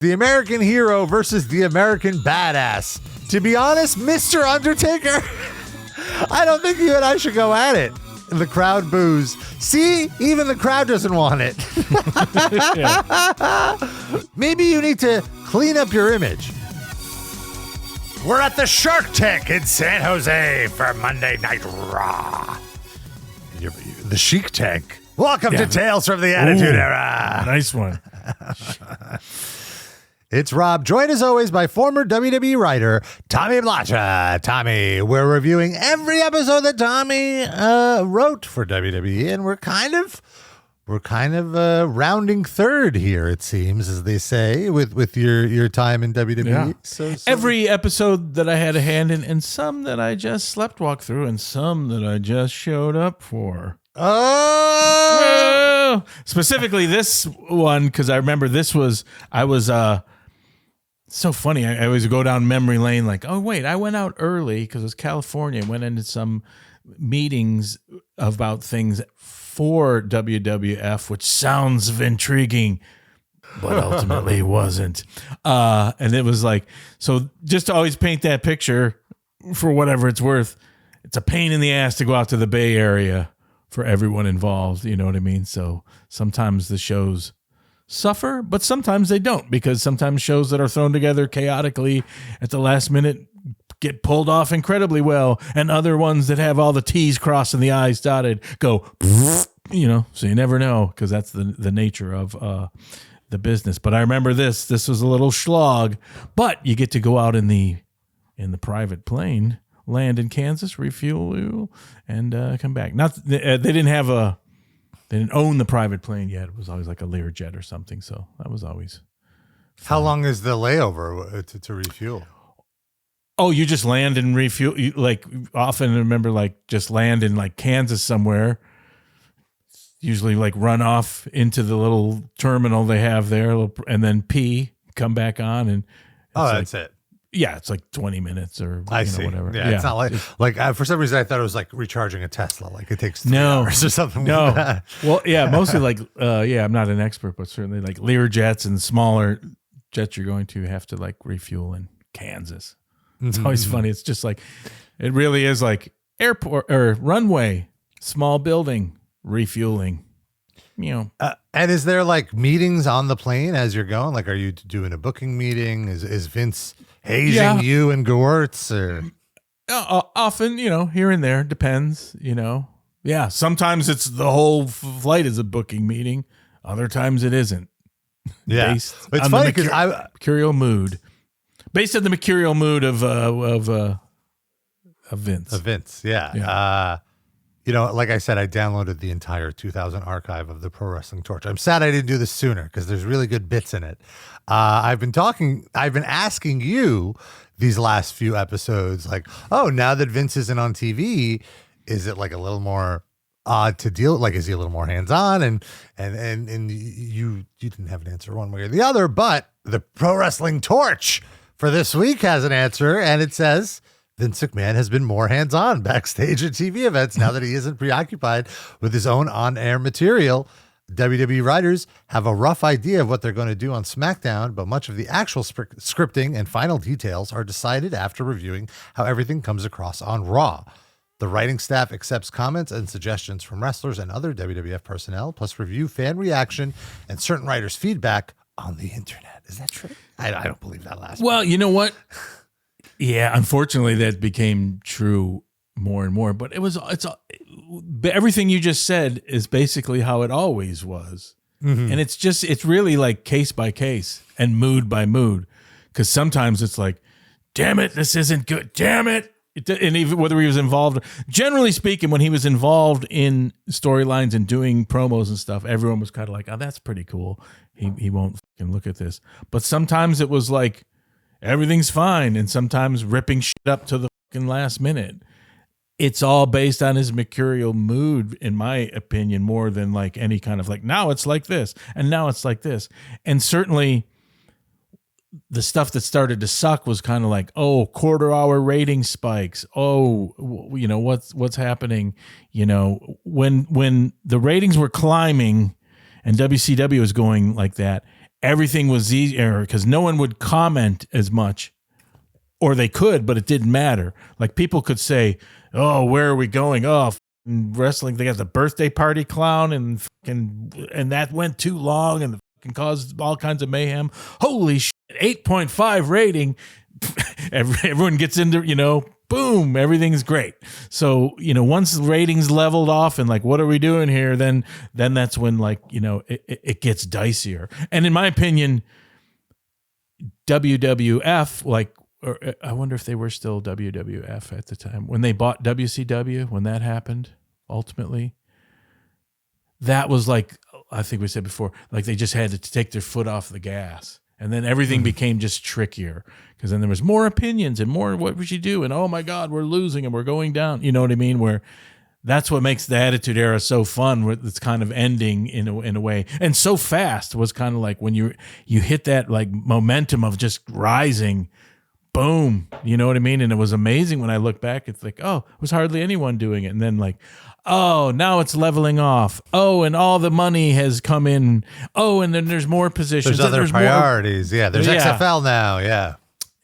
The American hero versus the American badass. To be honest, Mr. Undertaker, I don't think you and I should go at it. The crowd boos. See, even the crowd doesn't want it. Maybe you need to clean up your image. We're at the Shark Tank in San Jose for Monday Night Raw. The Chic Tank. Welcome to Tales from the Attitude Era. Nice one. It's Rob, joined as always by former WWE writer Tommy Blacha. Tommy, we're reviewing every episode that Tommy wrote for WWE, and we're kind of rounding third here, it seems, as they say, with your time in WWE. Yeah. So every episode that I had a hand in, and some that I just sleepwalked through, and some that I just showed up for. Oh! Specifically this one, because I remember I was so funny. I always go down memory lane like, oh, wait, I went out early because it was California. Went into some meetings about things for WWF, which sounds intriguing, but ultimately wasn't. And it was like, so just to always paint that picture for whatever it's worth, it's a pain in the ass to go out to the Bay Area for everyone involved. You know what I mean? So sometimes the shows suffer, but sometimes they don't, because sometimes shows that are thrown together chaotically at the last minute get pulled off incredibly well, and other ones that have all the T's crossed and the I's dotted go, you know, so you never know, because that's the nature of the business. But I remember this was a little slog, but you get to go out in the private plane, land in Kansas, refuel, and come back. Not they didn't own the private plane yet. It was always like a Learjet or something. So that was always fun. How long is the layover to refuel? Oh, you just land and refuel. You, like, often remember, like, just land in like Kansas somewhere. Usually like run off into the little terminal they have there, and then pee, come back on. And that's it. Yeah, it's like 20 minutes or see. Whatever. Yeah, it's not like for some reason I thought it was like recharging a Tesla. Like it takes 3 hours or something. No. Like that. Well, yeah, mostly like, I'm not an expert, but certainly like Learjets and smaller jets you're going to have to like refuel in Kansas. It's always funny. It's just like, it really is like airport or runway, small building, refueling. You know. And is there like meetings on the plane as you're going? Like, are you doing a booking meeting? Is Vince hazing you and Gewurz? Or often, here and there, depends. Yeah, sometimes it's the whole flight is a booking meeting. Other times it isn't. Yeah, it's funny because mercurial mood, based on the mercurial mood of Vince. Of Vince, yeah. Like I said, I downloaded the entire 2000 archive of the Pro Wrestling Torch. I'm sad I didn't do this sooner because there's really good bits in it. I've been asking you these last few episodes, like, oh, now that Vince isn't on TV, is it like a little more odd to deal? Like, is he a little more hands-on? And you didn't have an answer one way or the other, but the Pro Wrestling Torch for this week has an answer, and it says Vince McMahon has been more hands-on backstage at TV events now that he isn't preoccupied with his own on-air material. WWE writers have a rough idea of what they're going to do on SmackDown, but much of the actual scripting and final details are decided after reviewing how everything comes across on Raw. The writing staff accepts comments and suggestions from wrestlers and other WWF personnel, plus review fan reaction and certain writers' feedback on the internet. Is that true? I don't believe that last Well, you know what? Yeah, unfortunately, that became true more and more. But everything you just said is basically how it always was. Mm-hmm. And it's really like case by case and mood by mood. Because sometimes it's like, damn it, this isn't good. Damn it. And even whether he was involved, generally speaking, when he was involved in storylines and doing promos and stuff, everyone was kind of like, oh, that's pretty cool. He won't fucking look at this. But sometimes it was like, everything's fine, and sometimes ripping shit up to the fucking last minute. It's all based on his mercurial mood, in my opinion, more than like any kind of like, now it's like this, and now it's like this. And certainly the stuff that started to suck was kind of like, oh, quarter-hour rating spikes. Oh, what's happening? When the ratings were climbing and WCW was going like that, everything was easier because no one would comment as much, or they could, but it didn't matter. Like people could say, "Oh, where are we going? Oh, wrestling, they got the birthday party clown and that went too long and caused all kinds of mayhem. Holy shit, 8.5 rating." Everyone gets into, boom, everything's great. So, once the ratings leveled off and like, what are we doing here? Then that's when it gets dicier. And in my opinion, WWF, or I wonder if they were still WWF at the time when they bought WCW, when that happened, ultimately, that was like, I think we said before, like they just had to take their foot off the gas. And then everything became just trickier because then there was more opinions and more, what would you do? And oh my God, we're losing and we're going down. You know what I mean? Where that's what makes the Attitude Era so fun. Where it's kind of ending in a way, and so fast was kind of like when you hit that like momentum of just rising, boom. You know what I mean? And it was amazing when I look back. It's like, oh, it was hardly anyone doing it, and then like, oh, now it's leveling off. Oh, and all the money has come in. Oh, and then there's more positions. There's priorities. There's XFL now. Yeah.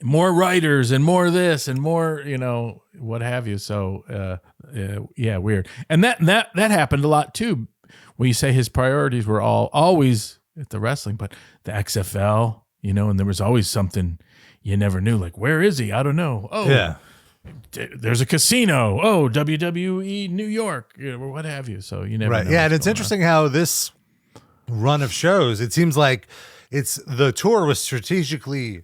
More writers and more this and more, what have you. So, weird. And that happened a lot too. When you say his priorities were always at the wrestling, but the XFL, and there was always something you never knew. Like, where is he? I don't know. Oh, yeah. There's a casino. Oh, WWE New York, or what have you. So you never know. Yeah, and it's interesting how this run of shows, it seems like the tour was strategically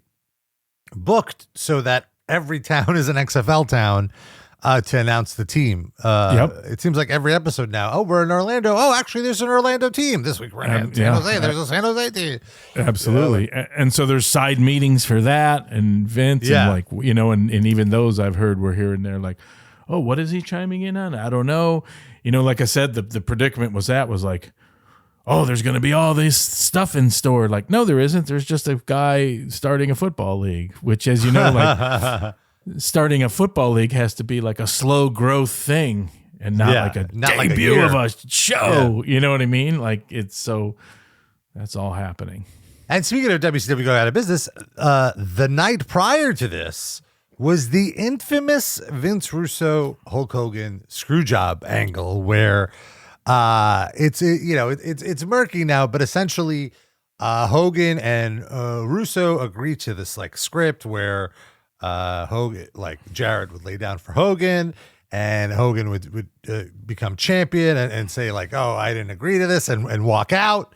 booked so that every town is an XFL town to announce the team. It seems like every episode now, oh, we're in Orlando. Oh, actually, there's an Orlando team. This week we're in San Jose. There's a San Jose team. Absolutely. And so there's side meetings for that. And Vince and and even those I've heard were here and there like, oh, what is he chiming in on? I don't know. Like I said, the predicament was like, oh, there's going to be all this stuff in store. Like, no, there isn't. There's just a guy starting a football league, which, as you know, like starting a football league has to be like a slow growth thing and not like a debut of a show. Yeah. You know what I mean? Like that's all happening. And speaking of WCW going out of business, the night prior to this was the infamous Vince Russo, Hulk Hogan Screwjob angle where it's murky now, but essentially Hogan and Russo agreed to this like script where Hogan, like Jarrett would lay down for Hogan and Hogan would become champion and say like, oh, I didn't agree to this and walk out.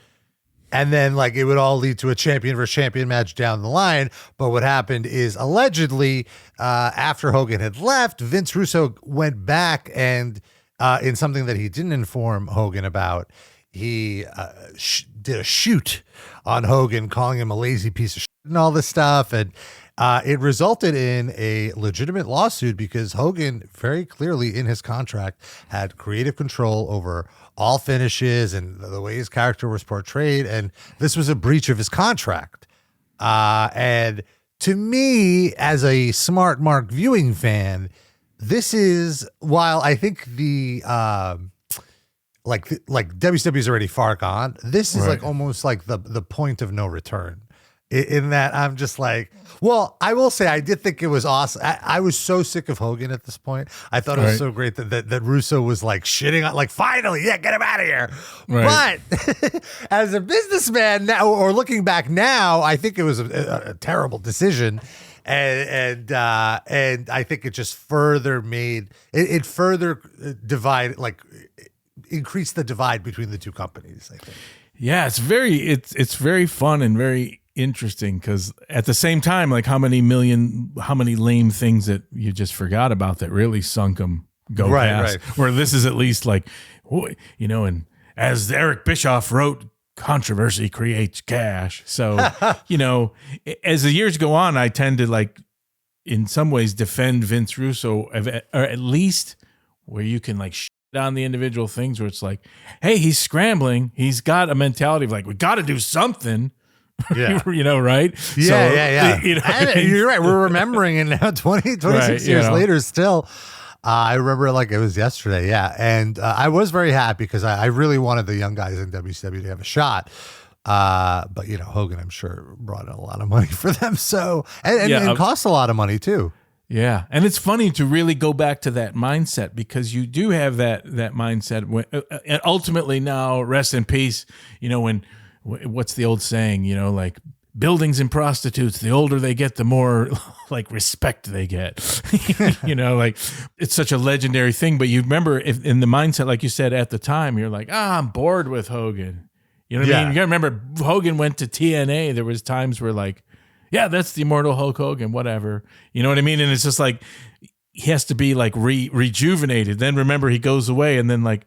And then like it would all lead to a champion versus champion match down the line. But what happened is allegedly after Hogan had left, Vince Russo went back and in something that he didn't inform Hogan about, he did a shoot on Hogan, calling him a lazy piece of shit and all this stuff. And it resulted in a legitimate lawsuit because Hogan very clearly in his contract had creative control over all finishes and the way his character was portrayed. And this was a breach of his contract. And to me, as a smart Mark viewing fan, this is, while I think the like WCW is already far gone, this is like almost like the point of no return. In that I'm just like, well, I will say I did think it was awesome. I was so sick of Hogan at this point. I thought it was so great that Russo was like shitting on, like, finally, get him out of here. Right. But as a businessman now, or looking back now, I think it was a terrible decision. And I think it just further made it further increased the divide between the two companies, I think. Yeah, it's very fun and very interesting because at the same time, like how many lame things that you just forgot about that really sunk them past. Where this is at least like, and as Eric Bischoff wrote, controversy creates cash. So, as the years go on, I tend to like, in some ways, defend Vince Russo, or at least where you can like shit on the individual things where it's like, hey, he's scrambling. He's got a mentality of like, we got to do something. Yeah. Right? Yeah. You're right. We're remembering it now, 26 years later still. I remember it like it was yesterday. Yeah. And I was very happy because I really wanted the young guys in WCW to have a shot. But Hogan, I'm sure, brought in a lot of money for them. So and cost a lot of money too. Yeah, and it's funny to really go back to that mindset, because you do have that mindset. When, and ultimately, now, rest in peace. When what's the old saying? Like, buildings and prostitutes, the older they get, the more like respect they get. Like, it's such a legendary thing. But you remember, if in the mindset, like you said at the time, you're like, I'm bored with Hogan. You know what I mean? You gotta remember, Hogan went to TNA. There was times where like, yeah, that's the immortal Hulk Hogan, whatever. You know what I mean? And it's just like, he has to be like rejuvenated. Then remember, he goes away, and then like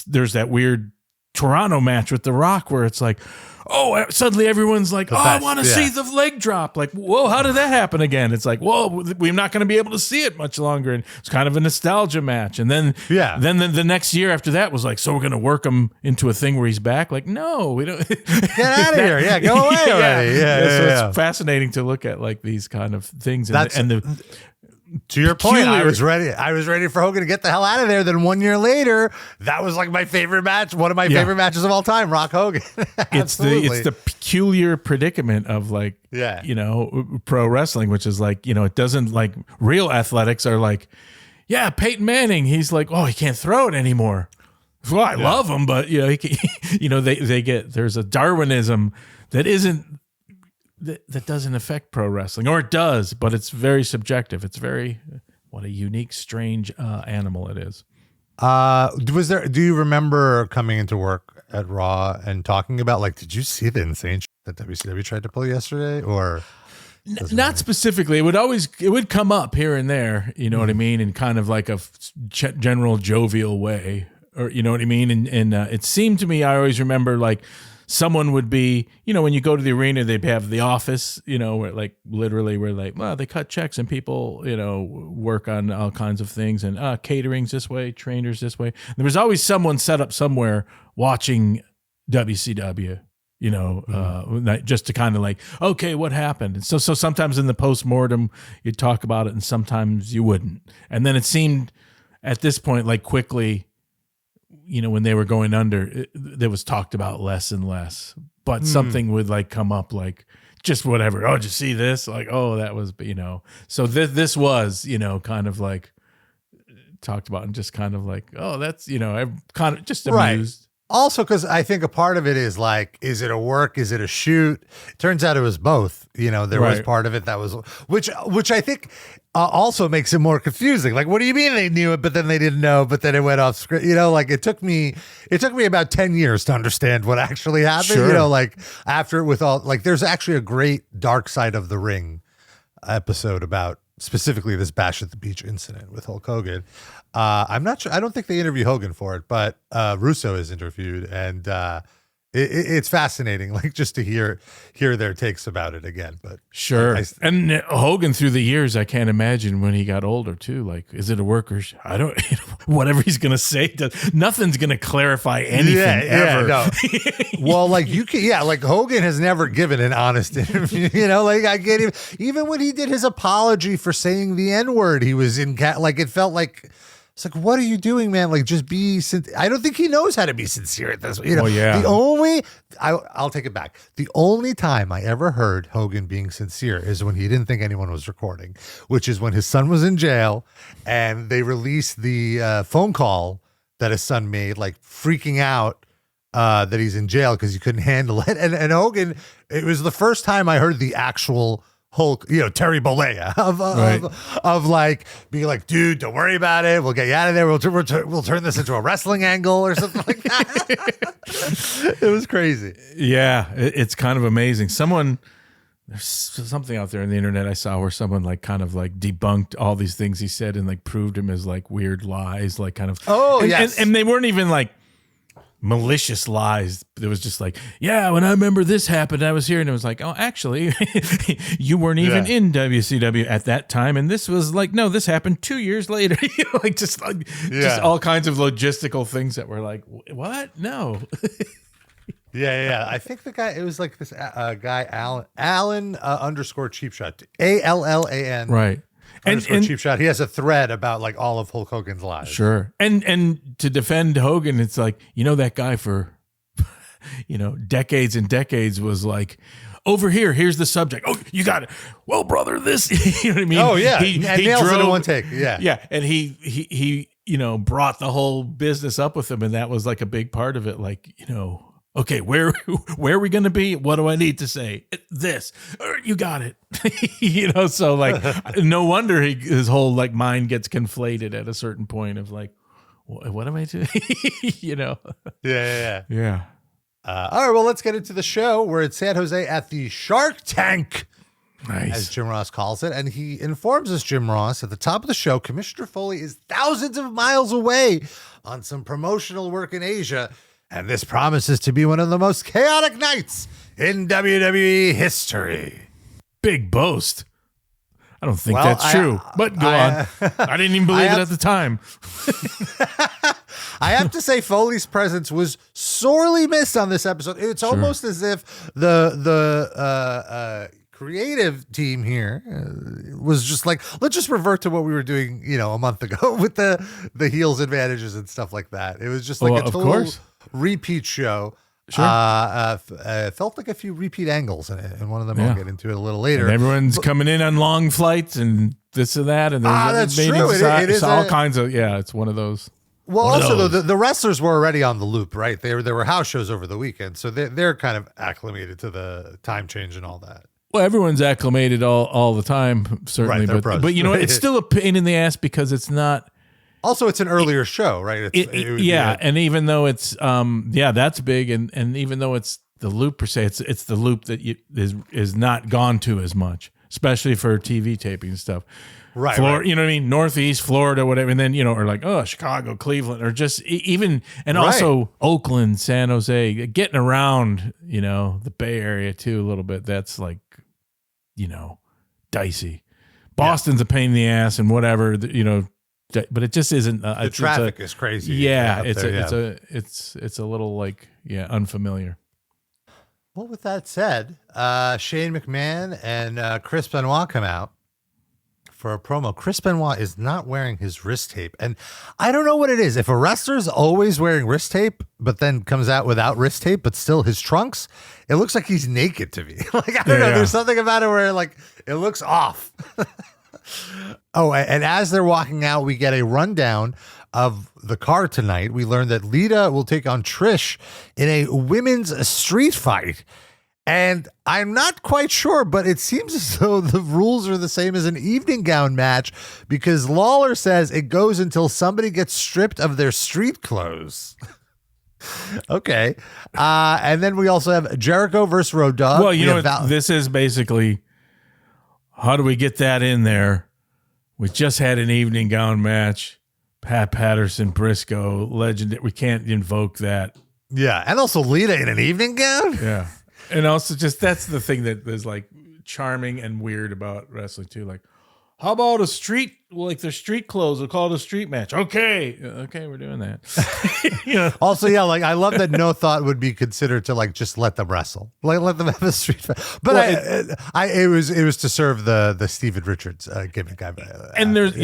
there's that weird Toronto match with The Rock where it's like, oh, suddenly everyone's like, I want to see the leg drop. Like, whoa, how did that happen again? It's like, whoa, we're not going to be able to see it much longer. And it's kind of a nostalgia match. And then, the next year after that was like, so we're going to work him into a thing where he's back. Like, no, we don't. Get out of here. Yeah, go away already. So it's fascinating to look at like these kind of things. To your point, I was ready for Hogan to get the hell out of there. Then 1 year later, that was like my favorite match, one of my favorite matches of all time, Rock Hogan. It's the peculiar predicament of like, pro wrestling, which is like, it doesn't, like, real athletics are like, Peyton Manning, he's like, oh, he can't throw it anymore. Well, I love him, but he can, they get, there's a Darwinism that isn't. That doesn't affect pro wrestling, or it does, but it's very subjective. It's what a unique, strange animal it is. Do you remember coming into work at Raw and talking about, like, did you see the insane shit that WCW tried to pull yesterday? Or not specifically. It would come up here and there, you know what I mean, in kind of like a general jovial way, or you know what I mean. And it seemed to me, I always remember like, someone would be, when you go to the arena, they'd have the office, where like literally where like, well, they cut checks and people, work on all kinds of things, and catering's this way, trainers this way. There was always someone set up somewhere watching WCW, just to kind of like, okay, what happened? And so sometimes in the postmortem you'd talk about it, and sometimes you wouldn't. And then it seemed at this point, like quickly, when they were going under, there was talked about less and less, but something would like come up, like just whatever. Oh, did you see this? Like, oh, that was, so this was, kind of like talked about, and just kind of like, oh, that's, I'm kind of just amused. Also, because I think a part of it is like, is it a work? Is it a shoot? It turns out it was both. There was part of it that was, which I think also makes it more confusing. Like, what do you mean they knew it, but then they didn't know, but then it went off script? Like it took me about 10 years to understand what actually happened. Sure. Like after it with all, like there's actually a great Dark Side of the Ring episode about specifically this Bash at the Beach incident with Hulk Hogan. I'm not sure. I don't think they interview Hogan for it, but Russo is interviewed, and it's fascinating, like just to hear their takes about it again. But sure, and Hogan through the years, I can't imagine when he got older too. Like, is it a work or I don't? Whatever he's gonna say, nothing's gonna clarify anything ever. No. Well, like you can, like Hogan has never given an honest interview. Like I get him, even when he did his apology for saying the N-word, he was in like it felt like. It's like, what are you doing, man? Like, just be. I don't think he knows how to be sincere at this. I'll take it back. The only time I ever heard Hogan being sincere is when he didn't think anyone was recording, which is when his son was in jail, and they released the phone call that his son made, like freaking out that he's in jail because he couldn't handle it. And Hogan, it was the first time I heard the actual Hulk, Terry Bollea of like being like, dude, don't worry about it. We'll get you out of there. We'll turn this into a wrestling angle or something like that. It was crazy. Yeah, it's kind of amazing. There's something out there on the internet I saw where someone like kind of like debunked all these things he said and like proved him as like weird lies, like kind of. Oh, yes. And they weren't even like malicious lies. It was just like, when I remember this happened, I was here, and it was like, oh, actually, you weren't even in WCW at that time, and this was like, no, this happened 2 years later. Just all kinds of logistical things that were like, what? No. Yeah. I think the guy, it was like this guy, Allen _ Cheap Shot, ALLAN. Right. And Cheap Shot. He has a thread about like all of Hulk Hogan's lives. Sure. And to defend Hogan, it's like, that guy for decades and decades was like, over here, here's the subject. Oh, you got it. Well, brother, this, you know what I mean? Oh yeah, he nails it in one take. Yeah, yeah, and he brought the whole business up with him, and that was like a big part of it. Like, okay, where are we going to be? What do I need to say? This, you got it. So like, no wonder his whole like mind gets conflated at a certain point of like, what am I doing? Yeah. All right, well, let's get into the show. We're in San Jose at the Shark Tank, nice, as Jim Ross calls it. And he informs us, Jim Ross, at the top of the show, Commissioner Foley is thousands of miles away on some promotional work in Asia. And this promises to be one of the most chaotic nights in WWE history. Big boast. I don't think that's true, but go on. I didn't even believe it at the time. I have to say Foley's presence was sorely missed on this episode. It's almost as if the creative team here was just like, let's just revert to what we were doing, a month ago with the heels advantages and stuff like that. It was just like a total repeat show. Sure. Felt like a few repeat angles in it, and one of them I'll get into it a little later. And everyone's coming in on long flights and this and that, and that's true. It is all kinds of it's one of those. Well, also the wrestlers were already on the loop, right? There were house shows over the weekend, so they're kind of acclimated to the time change and all that. Well, everyone's acclimated all the time, certainly, right, but you know what? It's still a pain in the ass because it's not. Also, it's an earlier show, right? And even though it's that's big, and even though it's the loop per se, it's the loop that is not gone to as much, especially for TV taping and stuff. Right, Florida, you know what I mean? Northeast, Florida, whatever, and then or like Chicago, Cleveland, or just even also Oakland, San Jose, getting around, the Bay Area too a little bit. That's like, dicey. Boston's a pain in the ass and whatever, but it just isn't. The traffic is crazy. Yeah, it's a little like unfamiliar. Well, with that said, Shane McMahon and Chris Benoit come out for a promo. Chris Benoit is not wearing his wrist tape, and I don't know what it is. If a wrestler's always wearing wrist tape, but then comes out without wrist tape, but still his trunks, it looks like he's naked to me. Like I don't know. There's something about it where like it looks off. Oh, and as they're walking out, we get a rundown of the card tonight. We learn that Lita will take on Trish in a women's street fight. And I'm not quite sure, but it seems as though the rules are the same as an evening gown match because Lawler says it goes until somebody gets stripped of their street clothes. Okay. And then we also have Jericho versus Road Dogg. Well, this is basically... How do we get that in there? We just had an evening gown match. Pat Patterson, Briscoe, legend. We can't invoke that. Yeah, and also Lita in an evening gown. Yeah, and also just that's the thing that is like charming and weird about wrestling too. Like, how about a street, like the street clothes? We'll call it a street match. Okay, we're doing that. Also, like I love that no thought would be considered to like just let them wrestle, like let them have a street fight. But it was to serve the Steven Richards gimmick. And there's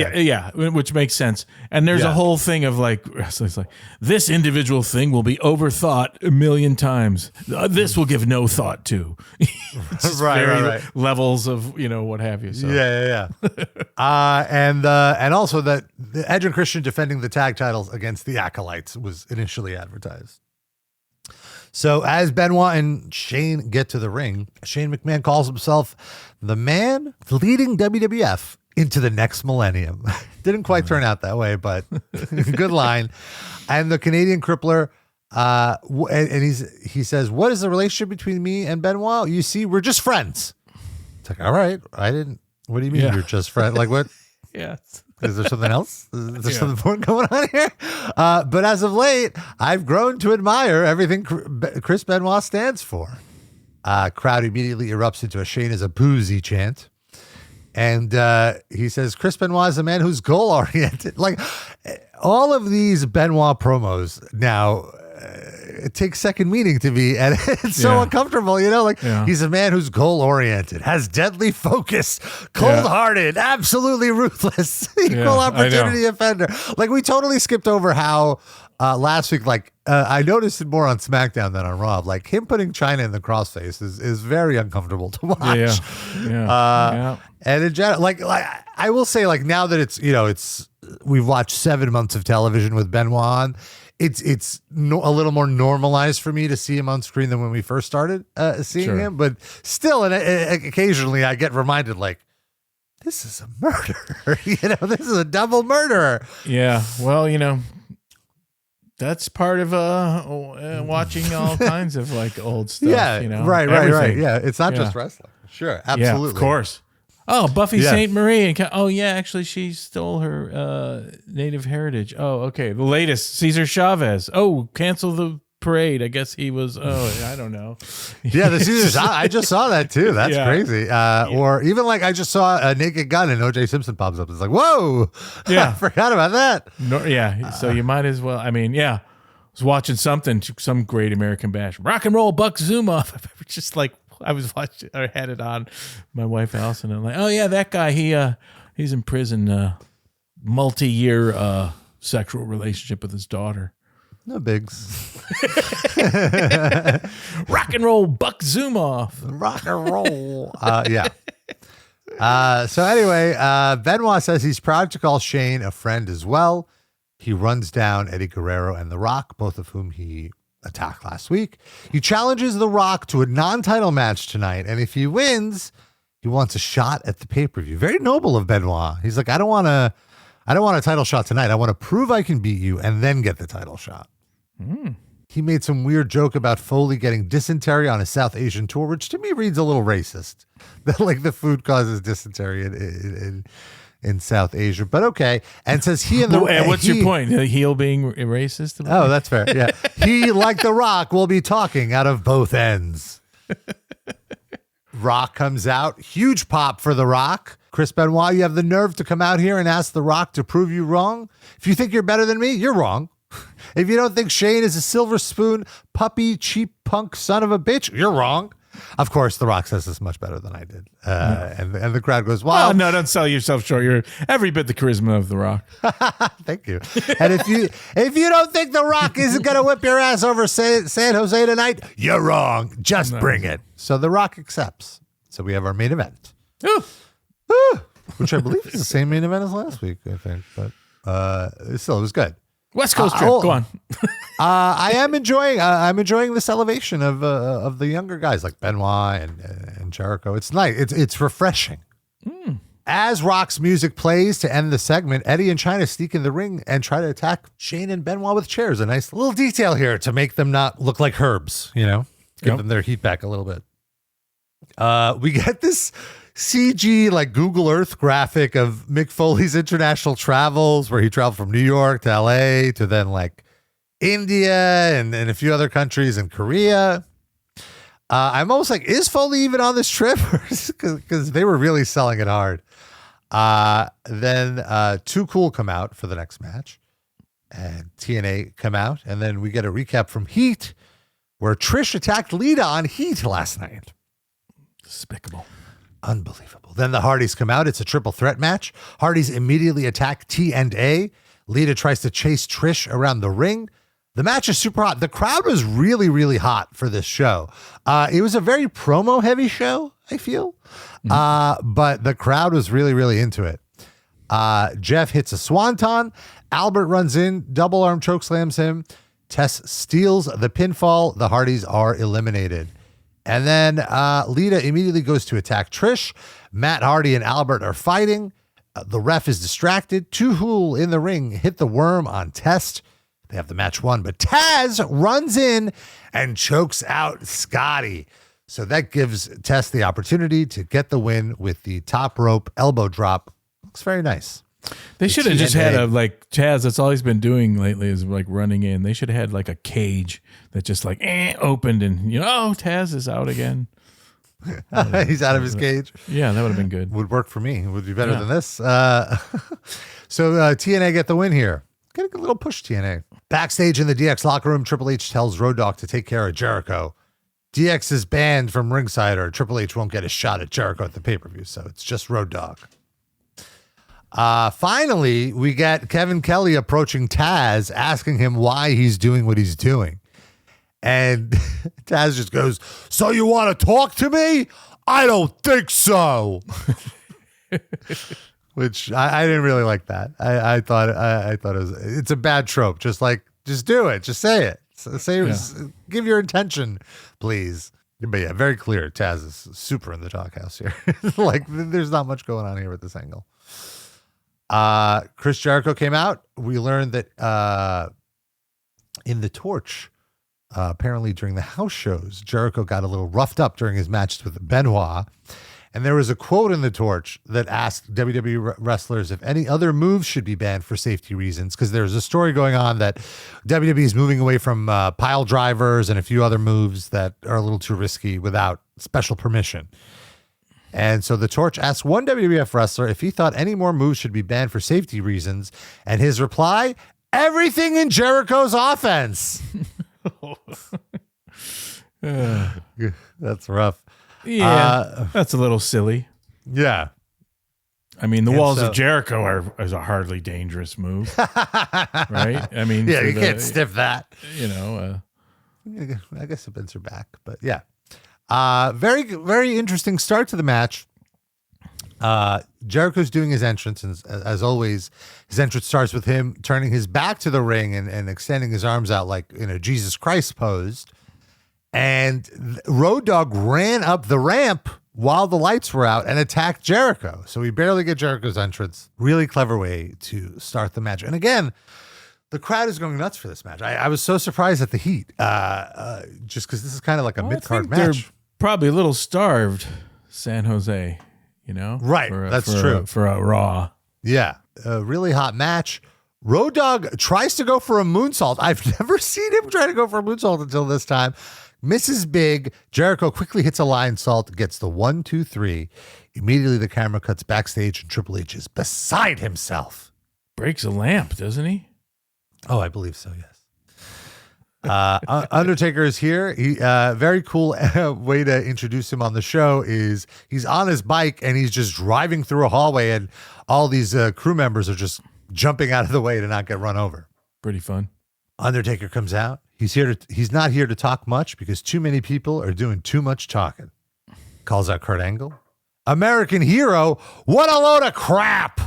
which makes sense. And there's a whole thing of like wrestling's like this individual thing will be overthought a million times. This will give no thought to. Right. Levels of what have you. So. Yeah. And also that Edge and Christian defending the tag titles against the Acolytes was initially advertised. So as Benoit and Shane get to the ring, Shane McMahon calls himself the man leading WWF into the next millennium. Didn't quite turn out that way, but good line. And the Canadian Crippler, and he says, "What is the relationship between me and Benoit? You see, we're just friends." It's like, all right, what do you mean you're just friends? Like what? Yeah. Is there something else? Is there something important going on here? But as of late, I've grown to admire everything Chris Benoit stands for. Crowd immediately erupts into a Shane is a boozy chant. And he says, Chris Benoit is a man who's goal-oriented. Like, all of these Benoit promos now it takes second meaning to me, and it's so uncomfortable, you know, like he's a man who's goal-oriented, has deadly focus, cold-hearted, absolutely ruthless, equal opportunity offender. Like, we totally skipped over how last week, like, I noticed it more on SmackDown than on Raw. Like, him putting China in the crossface is very uncomfortable to watch. And in general, like I will say, like, now that we've watched 7 months of television with Benoit on, it's a little more normalized for me to see him on screen than when we first started seeing him. But still, and occasionally I get reminded, like, this is a murder. This is a double murderer. Yeah. Well, that's part of watching all kinds of like old stuff. Yeah, right. Yeah, it's not just wrestling. Sure, absolutely. Yeah, of course. Oh, Buffy St. Marie. Actually, she stole her native heritage. Oh, okay. The latest, Cesar Chavez. Oh, cancel the parade. I guess he was, I don't know. Yeah, the Cesar I just saw that too. That's crazy. Or even like I just saw a Naked Gun and O.J. Simpson pops up. It's like, whoa. Yeah. I forgot about that. No, so you might as well. I mean, I was watching some Great American Bash. Rock and Roll Buck Zumoff. Just like, I was watching, I had it on, my wife Allison, and I'm like, oh yeah, that guy, he's in prison, multi-year sexual relationship with his daughter. No bigs. Rock and Roll Buck Zumoff. Rock and roll. So anyway, Benoit says he's proud to call Shane a friend as well. He runs down Eddie Guerrero and The Rock, both of whom he attacked last week. He challenges The Rock to a non-title match tonight, and if he wins, he wants a shot at the pay-per-view. Very noble of Benoit. He's like, I don't want a title shot tonight. I want to prove I can beat you and then get the title shot. He made some weird joke about Foley getting dysentery on a South Asian tour, which to me reads a little racist. That like the food causes dysentery in South Asia, but okay. And says he and the what's your point? The heel being racist? Oh, that's fair. Yeah, he, like The Rock, will be talking out of both ends. Rock comes out, huge pop for The Rock. Chris Benoit, you have the nerve to come out here and ask The Rock to prove you wrong? If you think you're better than me, you're wrong. If you don't think Shane is a silver spoon, puppy, cheap punk son of a bitch, you're wrong. Of course, The Rock says this much better than I did. And the crowd goes, wow. Oh, no, don't sell yourself short. You're every bit the charisma of The Rock. Thank you. And if you don't think The Rock isn't going to whip your ass over San Jose tonight, you're wrong. Just bring it. So The Rock accepts. So we have our main event. Which I believe is the same main event as last week, I think. But still, it was good. West Coast trip. Go on. I am enjoying. I'm enjoying this elevation of the younger guys like Benoit and Jericho. It's nice. It's refreshing. As Rock's music plays to end the segment, Eddie and Chyna sneak in the ring and try to attack Shane and Benoit with chairs. A nice little detail here to make them not look like herbs. Give them their heat back a little bit. We get this CG like Google Earth graphic of Mick Foley's international travels, where he traveled from New York to LA to then like India and a few other countries and Korea. I'm almost like, is Foley even on this trip? Because they were really selling it hard. Then Too Cool come out for the next match, and TNA come out, and then we get a recap from Heat, where Trish attacked Lita on Heat last night. Despicable. Unbelievable. Then the Hardys come out. It's a triple threat match. Hardys immediately attack T&A. Lita tries to chase Trish around the ring. The match is super hot. The crowd was really, really hot for this show. It was a very promo-heavy show, I feel. But the crowd was really, really into it. Jeff hits a swanton. Albert runs in, double arm choke slams him. Tess steals the pinfall. The Hardys are eliminated. And then Lita immediately goes to attack Trish. Matt Hardy and Albert are fighting. The ref is distracted. Too Cool in the ring hit the worm on Test. They have the match won, but Tazz runs in and chokes out Scotty. So that gives Test the opportunity to get the win with the top rope elbow drop. Looks very nice. They should have just had a like Tazz. That's all he's been doing lately is like running in. They should have had like a cage that just like opened and Tazz is out again. He's out of his cage. Yeah, that would have been good. Would work for me. It would be better than this. So TNA get the win here. getting a little push, TNA. Backstage in the DX locker room, Triple H tells Road Dogg to take care of Jericho. DX is banned from ringside, or Triple H won't get a shot at Jericho at the pay-per-view, so it's just Road Dogg. Finally, we get Kevin Kelly approaching Tazz, asking him why he's doing what he's doing. And Tazz just goes, "So you want to talk to me? I don't think so." Which I didn't really like that. I thought it's a bad trope. Just do it. Just say it. Give your intention, please. But yeah, very clear. Tazz is super in the doghouse here. There's not much going on here with this angle. Chris Jericho came out. We learned that in the Torch, apparently during the house shows, Jericho got a little roughed up during his matches with Benoit. And there was a quote in the Torch that asked WWE wrestlers if any other moves should be banned for safety reasons, because there's a story going on that WWE is moving away from pile drivers and a few other moves that are a little too risky without special permission. And so the Torch asked one WWF wrestler if he thought any more moves should be banned for safety reasons. And his reply, everything in Jericho's offense. That's rough. Yeah, that's a little silly. Yeah. I mean, the walls of Jericho is a hardly dangerous move, right? I mean, yeah, you can't stiff that. I guess the bends are back, but yeah. Very, very interesting start to the match. Jericho's doing his entrance, and as always, his entrance starts with him turning his back to the ring and extending his arms out like in a Jesus Christ pose. And Road Dogg ran up the ramp while the lights were out and attacked Jericho. So we barely get Jericho's entrance. Really clever way to start the match. And again, the crowd is going nuts for this match. I was so surprised at the heat, just because this is kind of like a mid-card match. They're probably a little starved, San Jose, Right, that's true. For a Raw. Yeah, a really hot match. Road Dogg tries to go for a moonsault. I've never seen him try to go for a moonsault until this time. Misses big. Jericho quickly hits a lion salt, gets the 1, 2, 3. Immediately the camera cuts backstage and Triple H is beside himself. Breaks a lamp, doesn't he? Oh, I believe so, yes. Undertaker is here. He very cool way to introduce him on the show is he's on his bike and he's just driving through a hallway and all these crew members are just jumping out of the way to not get run over. Pretty fun. Undertaker comes out. He's not here to talk much because too many people are doing too much talking. Calls out Kurt Angle. American hero, what a load of crap.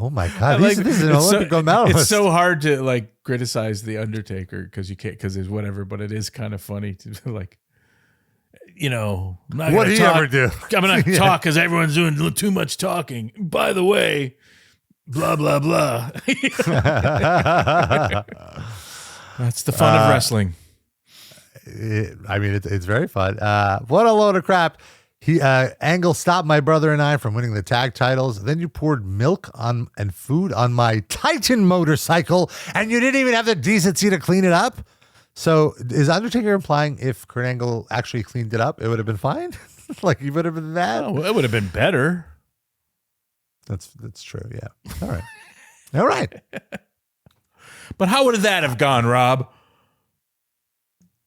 Oh my God. This is an Olympic gold medalist. It's so hard to criticize the Undertaker because you can't, because it's whatever, but it is kind of funny to what did he ever do? I'm going to talk because everyone's doing too much talking. By the way, blah, blah, blah. That's the fun of wrestling. It's very fun. What a load of crap. Angle stopped my brother and I from winning the tag titles. Then you poured milk and food on my Titan motorcycle, and you didn't even have the decency to clean it up. So is Undertaker implying if Kurt Angle actually cleaned it up, it would have been fine? He would have been that? Oh, it would have been better. That's true. Yeah. All right. But how would that have gone, Rob?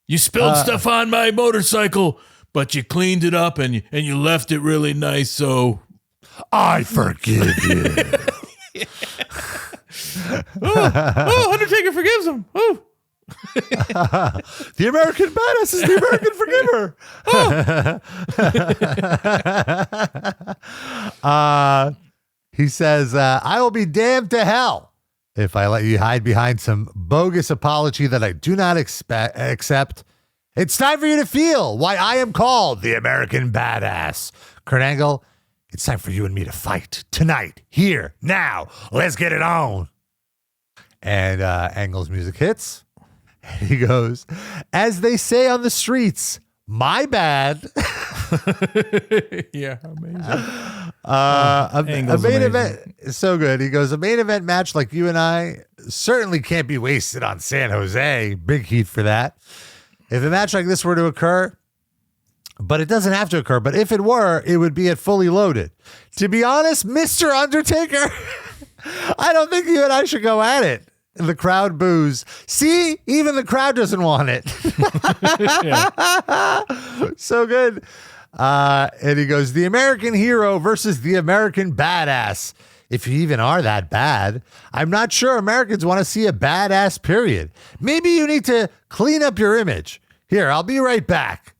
You spilled stuff on my motorcycle, but you cleaned it up and you left it really nice, so I forgive you. Undertaker forgives him. Oh. The American badass is the American forgiver. He says, I will be damned to hell if I let you hide behind some bogus apology that I do not accept. It's time for you to feel why I am called the American badass. Kurt Angle, it's time for you and me to fight tonight, here, now. Let's get it on. And Angle's music hits. And he goes, as they say on the streets, my bad. Yeah, amazing. A main event is so good. He goes, a main event match like you and I certainly can't be wasted on San Jose. Big heat for that. If a match like this were to occur, but it doesn't have to occur, but if it were, it would be at Fully Loaded. To be honest, Mr. Undertaker, I don't think you and I should go at it. The crowd boos. See, even the crowd doesn't want it. So good. And he goes, the American hero versus the American badass. If you even are that bad, I'm not sure Americans want to see a badass, period. Maybe you need to clean up your image. Here, I'll be right back.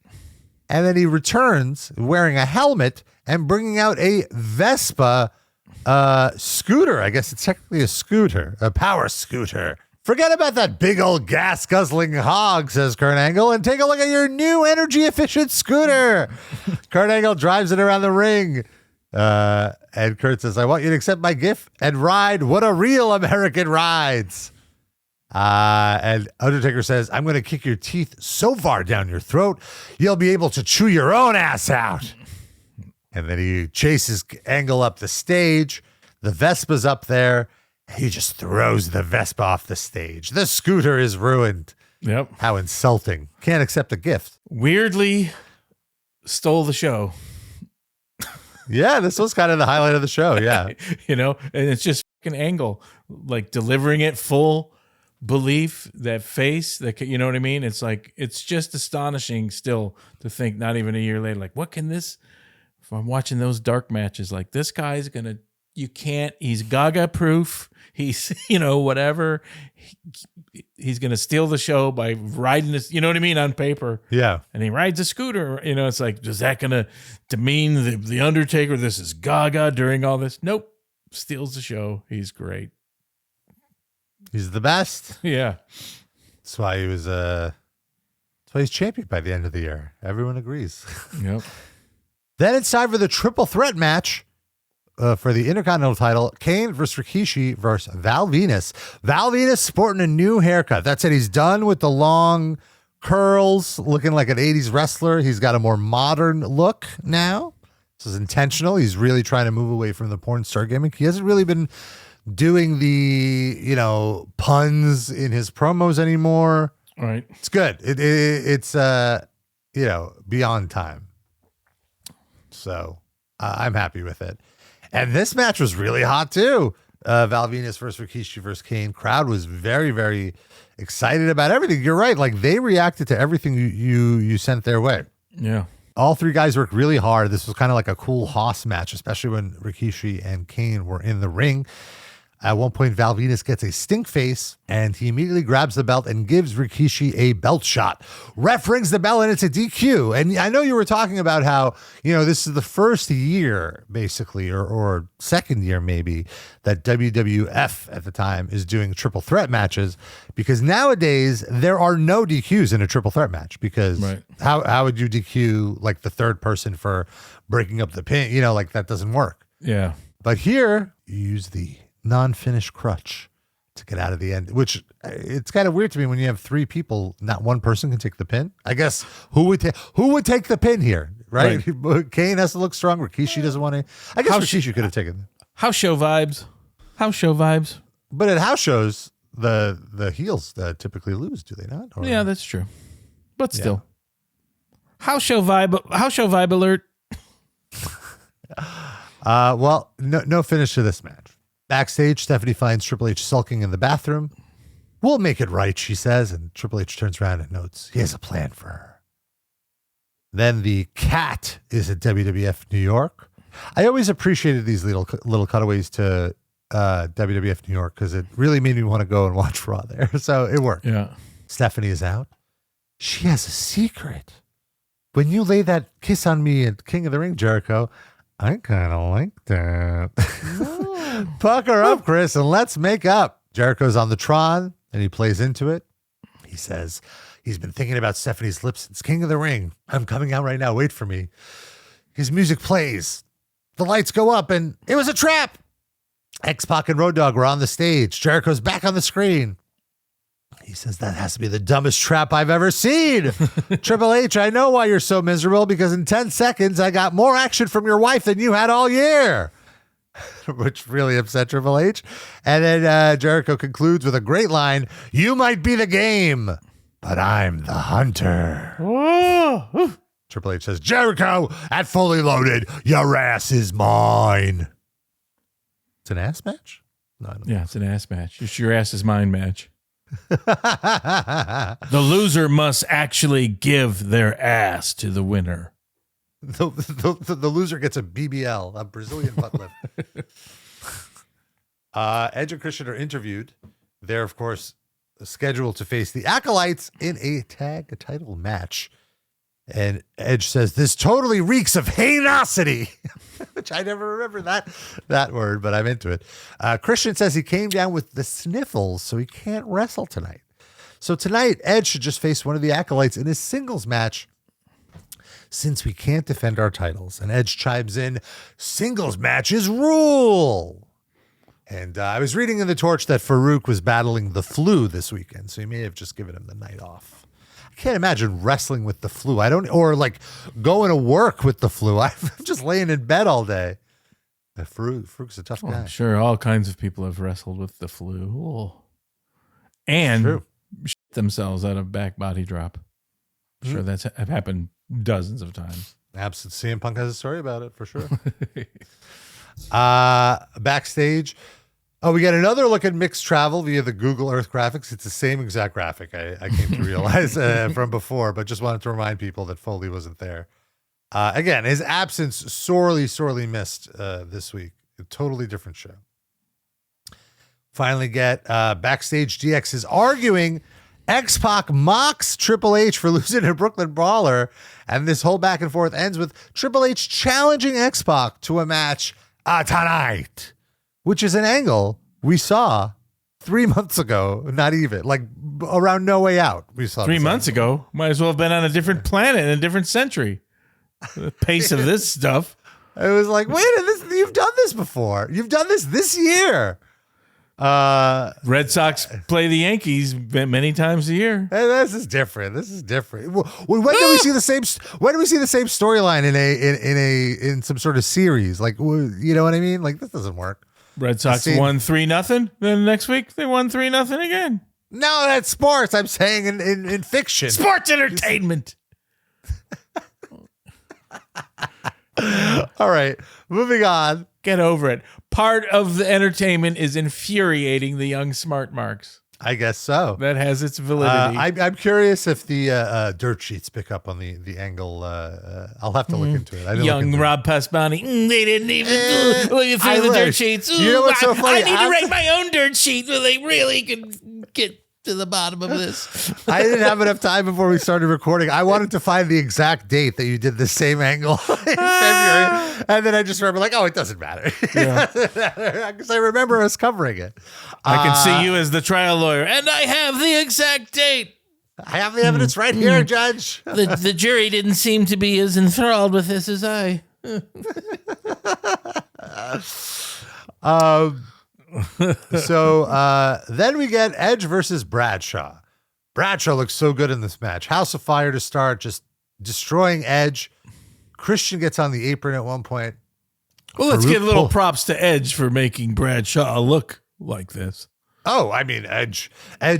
And then he returns wearing a helmet and bringing out a Vespa scooter. I guess it's technically a scooter, a power scooter. Forget about that big old gas-guzzling hog, says Kurt Angle, and take a look at your new energy-efficient scooter. Kurt Angle drives it around the ring. And Kurt says, I want you to accept my gift and ride what a real American rides. And Undertaker says, I'm going to kick your teeth so far down your throat, you'll be able to chew your own ass out. And then he chases Angle up the stage. The Vespa's up there. He just throws the Vespa off the stage. The scooter is ruined. Yep. How insulting. Can't accept a gift. Weirdly stole the show. Yeah, this was kind of the highlight of the show. Yeah. And it's just fucking Angle, like delivering it full belief, that face, that, you know what I mean? It's like, it's just astonishing still to think, not even a year later, like, what can this, if I'm watching those dark matches, like this guy's gonna, he's Gaga proof. He's, whatever. He's going to steal the show by riding this, you know what I mean, on paper. Yeah. And he rides a scooter. It's like, is that going to demean the Undertaker? This is Gaga during all this. Nope. Steals the show. He's great. He's the best. Yeah. That's why he was, that's why he's champion by the end of the year. Everyone agrees. Yep. Then it's time for the triple threat match. For the Intercontinental title, Kane versus Rikishi versus Val Venis. Val Venis sporting a new haircut. That's it. He's done with the long curls, looking like an 80s wrestler. He's got a more modern look now. This is intentional. He's really trying to move away from the porn star gimmick. He hasn't really been doing the, puns in his promos anymore. All right. It's good. It's beyond time. So I'm happy with it. And this match was really hot too. Val Venis versus Rikishi versus Kane. Crowd was very, very excited about everything. You're right. Like they reacted to everything you sent their way. Yeah. All three guys worked really hard. This was kind of like a cool hoss match, especially when Rikishi and Kane were in the ring. At one point, Val Venis gets a stink face, and he immediately grabs the belt and gives Rikishi a belt shot. Ref rings the bell, and it's a DQ. And I know you were talking about how, this is the first year, basically, or second year maybe, that WWF at the time is doing triple threat matches, because nowadays there are no DQs in a triple threat match, because right. How would you DQ like the third person for breaking up the pin? Like that doesn't work. Yeah. But here, you use the non-finished crutch to get out of the end, which it's kind of weird to me when you have three people, not one person can take the pin. I guess who would take the pin here, right? Kane has to look strong. Rikishi doesn't want to. I guess Rikishi could have taken house show vibes. But at house shows, the heels typically lose, do they not? Or, yeah, that's true. But still, house show vibe alert. Well, no finish to this match. Backstage, Stephanie finds Triple H sulking in the bathroom. We'll make it right, she says, and Triple H turns around and notes he has a plan for her. Then the cat is at WWF New York. I always appreciated these little cutaways to WWF New York because it really made me want to go and watch Raw there. So it worked. Yeah. Stephanie is out. She has a secret. When you lay that kiss on me at King of the Ring, Jericho, I kind of like that. Pucker up, Chris, and let's make up. Jericho's on the Tron, and he plays into it. He says he's been thinking about Stephanie's lips since King of the Ring. I'm coming out right now. Wait for me. His music plays. The lights go up, and it was a trap. X-Pac and Road Dogg were on the stage. Jericho's back on the screen. He says, that has to be the dumbest trap I've ever seen. Triple H, I know why you're so miserable, because in 10 seconds, I got more action from your wife than you had all year. Which really upset Triple H. And then Jericho concludes with a great line. You might be the game, but I'm the hunter. Whoa. Triple H says, Jericho, at Fully Loaded, your ass is mine. It's an ass match? Yeah, it's an ass match. It's your ass is mine match. The loser must actually give their ass to the winner. The loser gets a BBL, a Brazilian butt lift. Edge and Christian are interviewed. They're, of course, scheduled to face the Acolytes in a tag title match. And Edge says, this totally reeks of hainosity, which I never remember that word, but I'm into it. Christian says he came down with the sniffles, so he can't wrestle tonight. So tonight, Edge should just face one of the Acolytes in his singles match since we can't defend our titles. And Edge chimes in, singles matches rule. And I was reading in the Torch that Farouk was battling the flu this weekend, so he may have just given him the night off. Can't imagine wrestling with the flu. Or like going to work with the flu. I'm just laying in bed all day. Farouk's a tough guy. I'm sure all kinds of people have wrestled with the flu. Oh. And shit themselves out of back body drop. I'm sure that's happened dozens of times. Absolutely. CM Punk has a story about it for sure. Backstage. Oh, we get another look at Mick's travel via the Google Earth graphics. It's the same exact graphic I came to realize from before, but just wanted to remind people that Foley wasn't there. Again, his absence sorely missed this week. A totally different show. Finally get backstage. DX is arguing. X-Pac mocks Triple H for losing to Brooklyn Brawler, and this whole back and forth ends with Triple H challenging X-Pac to a match tonight. Which is an angle we saw 3 months ago, not even, like around No Way Out. We saw 3 months ago. Might as well have been on a different planet in a different century. The pace of this stuff. It was like, wait, you've done this before. You've done this year. Red Sox play the Yankees many times a year. Hey, this is different. When do we see the same? When do we see the same storyline in some sort of series? Like, you know what I mean? Like, this doesn't work. Red Sox won 3-0. Then next week they won 3-0 again. No, that's sports. I'm saying in fiction. Sports entertainment. All right, moving on. Get over it. Part of the entertainment is infuriating the young smart marks. I guess so. That has its validity. I'm curious if the dirt sheets pick up on the angle. I'll have to look into it. Young Rob Pasbani. They didn't even look through the dirt sheets. You know what's so funny? I need to write my own dirt sheet where they really can get to the bottom of this. I didn't have enough time before we started recording. I wanted to find the exact date that you did the same angle in February. And then I just remember like, oh, it doesn't matter. Because I remember us covering it. I can see you as the trial lawyer. And I have the exact date. I have the evidence right here, Judge. The jury didn't seem to be as enthralled with this as I. So then we get Edge versus Bradshaw. Bradshaw looks so good in this match. House of Fire to start, just destroying Edge. Christian gets on the apron at one point. Well, let's give little props to Edge for making Bradshaw look like this. Oh, I mean, Edge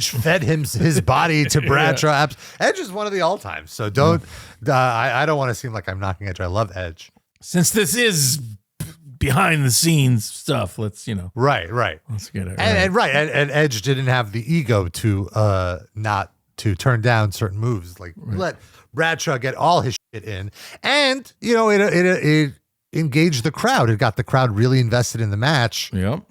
fed his body to Bradshaw. Yeah. Edge is one of the all-times, so don't. I don't want to seem like I'm knocking Edge. I love Edge. Since this is behind the scenes stuff, let's right. Let's get it right. And Edge didn't have the ego to not to turn down certain moves. Like let Bradshaw get all his shit in, and it engaged the crowd. It got the crowd really invested in the match. Yep.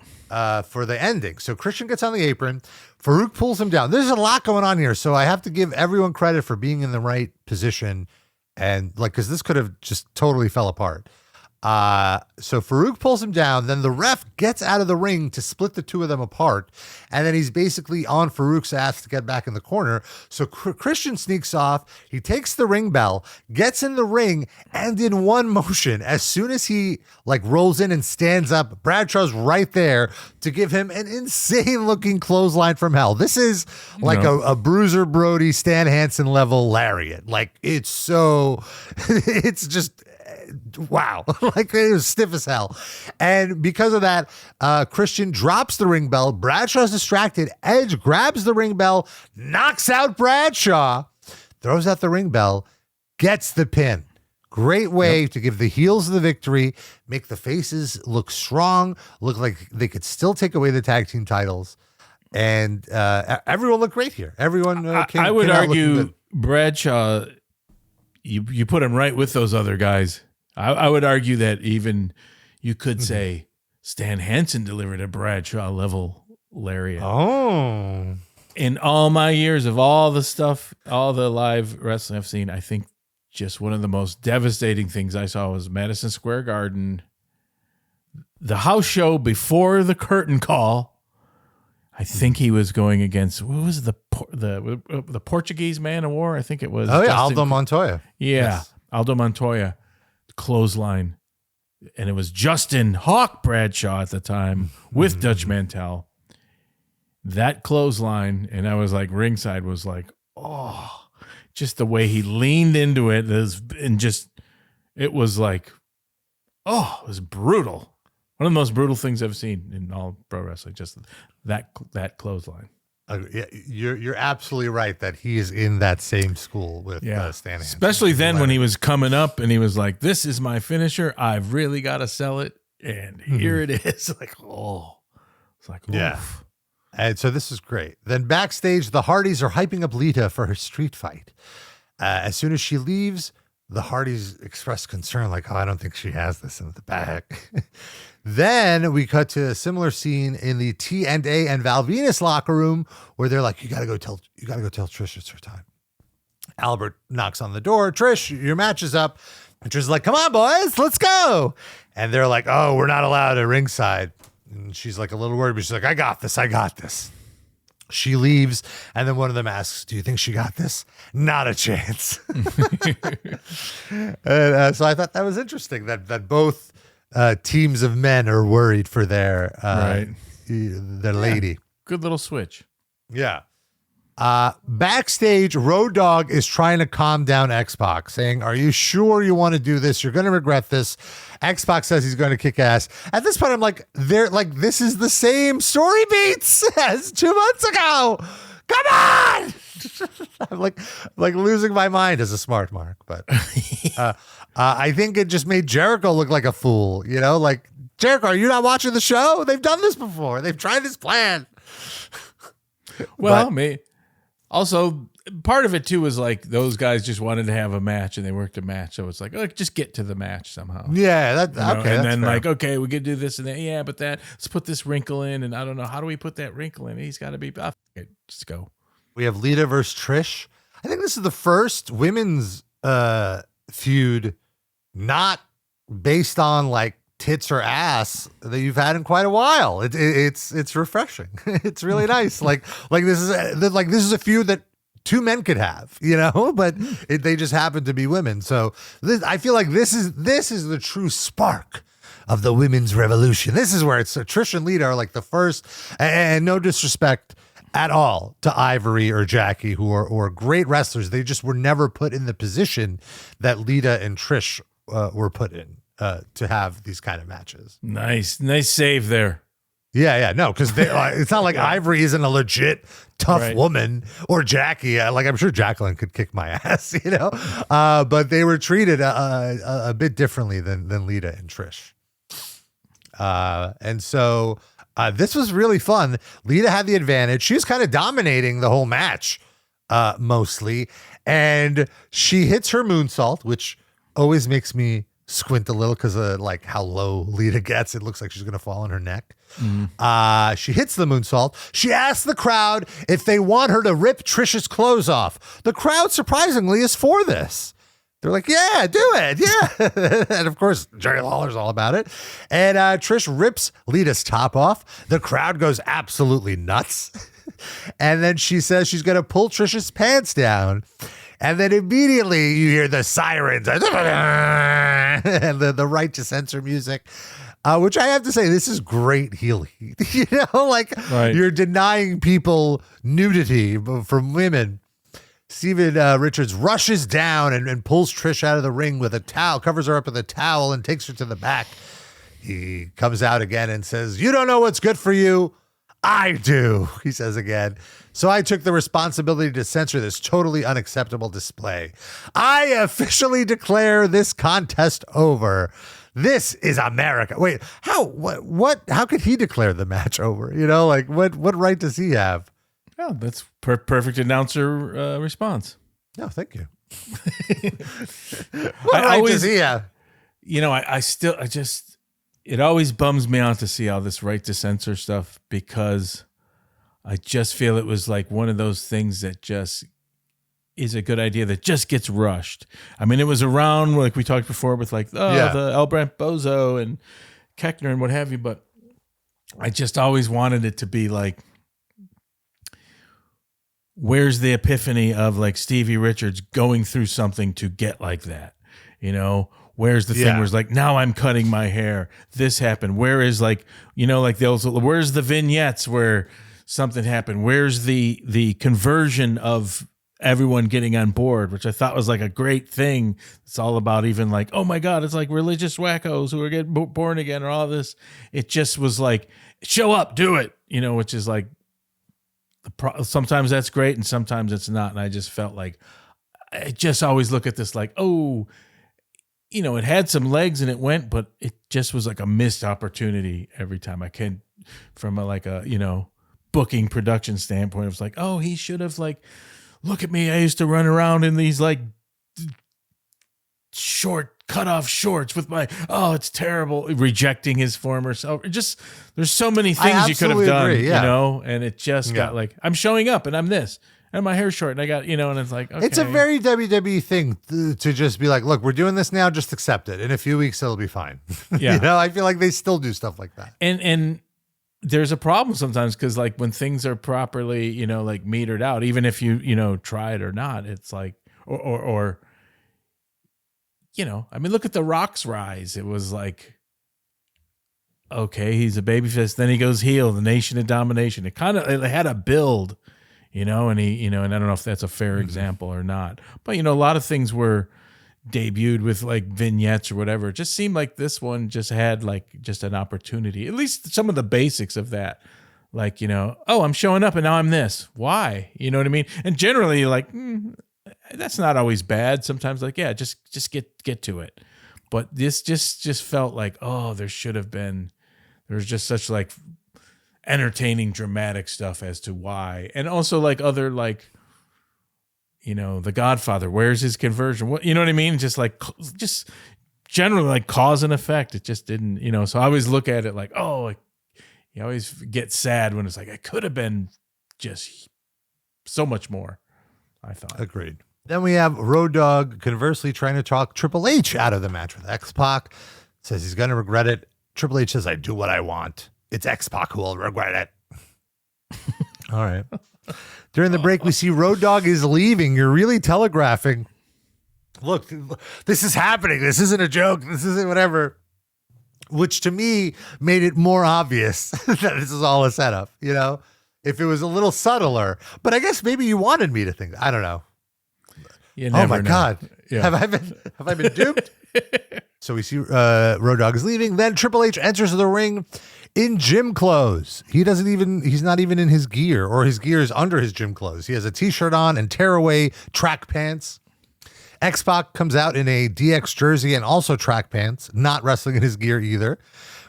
For the ending. So Christian gets on the apron. Farouk pulls him down. There's a lot going on here. So I have to give everyone credit for being in the right position. And because this could have just totally fell apart. So Farouk pulls him down. Then the ref gets out of the ring to split the two of them apart. And then he's basically on Farouk's ass to get back in the corner. So Christian sneaks off. He takes the ring bell, gets in the ring, and in one motion, as soon as he rolls in and stands up, Bradshaw's right there to give him an insane looking clothesline from hell. This is a Bruiser Brody, Stan Hansen level lariat. It's so, it's just, wow. It was stiff as hell. And because of that, Christian drops the ring bell. Bradshaw's distracted. Edge grabs the ring bell, knocks out Bradshaw, throws out the ring bell, gets the pin. Great way to give the heels the victory, make the faces look strong, look like they could still take away the tag team titles. And everyone looked great here. Everyone I would argue Bradshaw, you put him right with those other guys. I would argue that even you could say Stan Hansen delivered a Bradshaw level lariat. Oh. In all my years of all the stuff, all the live wrestling I've seen, I think just one of the most devastating things I saw was Madison Square Garden, the house show before the curtain call. I think he was going against, what was the Portuguese man of war? I think it was. Oh, yeah, Aldo Montoya. Yeah, Yes. Aldo Montoya, clothesline. And it was Justin Hawk Bradshaw at the time with Dutch Mantel. That clothesline, and I was like, ringside was like, oh, just the way he leaned into it, it was like, oh, it was brutal. One of the most brutal things I've seen in all pro wrestling, just that clothesline. Yeah, you're absolutely right that he is in that same school with Stan Hansen. Especially then when he was coming up and he was like, this is my finisher. I've really got to sell it. And here it is. Like, oh, it's like, oof. Yeah. And so this is great. Then backstage, the Hardys are hyping up Lita for her street fight. As soon as she leaves, the Hardys express concern, like, oh, I don't think she has this in the bag. Then we cut to a similar scene in the TNA and Val Venis locker room where they're like, you gotta go tell Trish it's her time. Albert knocks on the door. Trish, your match is up. And Trish is like, come on, boys, let's go. And they're like, oh, we're not allowed at ringside. And she's like a little worried, but she's like, I got this. She leaves, and then one of them asks, do you think she got this? Not a chance. And, so I thought that was interesting that both teams of men are worried for their lady. Good little switch. Yeah. Backstage, Road Dogg is trying to calm down X-Pac, saying, are you sure you want to do this? You're going to regret this. X-Pac says he's going to kick ass. At this point, I'm like, this is the same story beats as 2 months ago. Come on. I'm like losing my mind as a smart mark, but I think it just made Jericho look like a fool, like, Jericho, are you not watching the show? They've done this before. They've tried this plan. Well, also, part of it too was like those guys just wanted to have a match and they worked a match, so it's like, just get to the match somehow. Yeah, okay. And then fair. like, okay, we could do this and that. Yeah, but let's put this wrinkle in, and I don't know, how do we put that wrinkle in? He's got to be. Okay, just go. We have Lita versus Trish. I think this is the first women's feud not based on like tits or ass that you've had in quite a while. It's refreshing. It's really nice. Like this is a feud that two men could have, but they just happen to be women. So I feel like this is the true spark of the women's revolution. This is where Trish and Lita are like the first, and no disrespect at all to Ivory or Jackie, who are great wrestlers. They just were never put in the position that Lita and Trish were put in to have these kind of matches. Nice save there. Yeah, no, because it's not like Ivory isn't a legit tough woman, or Jackie. I'm sure Jacqueline could kick my ass, but they were treated a bit differently than Lita and Trish. And so this was really fun. Lita had the advantage. She was kind of dominating the whole match, mostly, and she hits her moonsault, which always makes me squint a little because of like how low Lita gets. It looks like she's gonna fall on her neck. She hits the moonsault. She asks the crowd if they want her to rip Trish's clothes off. The crowd surprisingly is for this. They're like, yeah, do it. Yeah. And of course, Jerry Lawler's all about it. And Trish rips Lita's top off. The crowd goes absolutely nuts. And then she says she's going to pull Trish's pants down. And then immediately you hear the sirens and the right to censor music, which I have to say, this is great heel heat. You're denying people nudity from women. Steven Richards rushes down and pulls Trish out of the ring with a towel, covers her up with a towel, and takes her to the back. He comes out again and says, you don't know what's good for you. I do, he says again. So I took the responsibility to censor this totally unacceptable display. I officially declare this contest over. This is America. Wait, how could he declare the match over? You know, like what right does he have? Oh, that's perfect announcer response. No, thank you. What right does he have? You know, it always bums me out to see all this right to censor stuff, because I just feel it was like one of those things that just is a good idea that just gets rushed. I mean, it was around, like we talked before, with like, the El Brandt Bozo and Keckner and what have you, but I just always wanted it to be like, where's the epiphany of like Stevie Richards going through something to get like that? You know, where's the thing where it's like, now I'm cutting my hair, this happened. Where is like, you know, like where's the vignettes where something happened? Where's the conversion of everyone getting on board, which I thought was like a great thing. It's all about even like, oh my God, it's like religious wackos who are getting born again or all this. It just was like, show up, do it, you know, which is like, sometimes that's great and sometimes it's not. And I just felt like, I just always look at this like, oh, you know, it had some legs and it went, but it just was like a missed opportunity every time. I can, from a you know, booking production standpoint, it was like, oh, he should have like, look at me, I used to run around in these like short cut off shorts with my, oh, it's terrible, rejecting his former self. Just, there's so many things you could have done, you know, and it just got like, I'm showing up and I'm this, and my hair's short and I got, you know, and it's like, okay. It's a very WWE thing to just be like, look, we're doing this now, just accept it. In a few weeks, it'll be fine. Yeah. You know, I feel like they still do stuff like that. And there's a problem sometimes, because like when things are properly, you know, like metered out, even if you know, try it or not, it's like, or you know, I mean, look at The Rock's rise. It was like, okay, he's a babyface, then he goes heel, the Nation of Domination. It had a build, you know, and he, you know, and I don't know if that's a fair example or not, but you know, a lot of things were debuted with like vignettes or whatever. It just seemed like this one just had like just an opportunity, at least some of the basics of that. Like, you know, oh, I'm showing up and now I'm this. Why? You know what I mean? And generally you're like, that's not always bad. Sometimes like, yeah, just get to it. But this just felt like, oh, there was just such like entertaining, dramatic stuff as to why. And also like other like, you know, The Godfather, where's his conversion? What, you know what I mean? Just generally like cause and effect. It just didn't, you know, so I always look at it like, oh, like, you always get sad when it's like, it could have been just so much more, I thought. Agreed. Then we have Road Dogg conversely trying to talk Triple H out of the match with X-Pac. Says he's going to regret it. Triple H says, I do what I want. It's X-Pac who will regret it. All right. During the break, we see Road Dogg is leaving. You're really telegraphing. Look, this is happening. This isn't a joke. This isn't whatever. Which to me made it more obvious that this is all a setup, you know? If it was a little subtler. But I guess maybe you wanted me to think. I don't know. You never oh my know. God. Yeah. Have I been duped? So we see Road Dogg is leaving. Then Triple H enters the ring in gym clothes. He's not even in his gear, or his gear is under his gym clothes. He has a t-shirt on and tearaway track pants. X-Pac comes out in a DX jersey and also track pants, not wrestling in his gear either,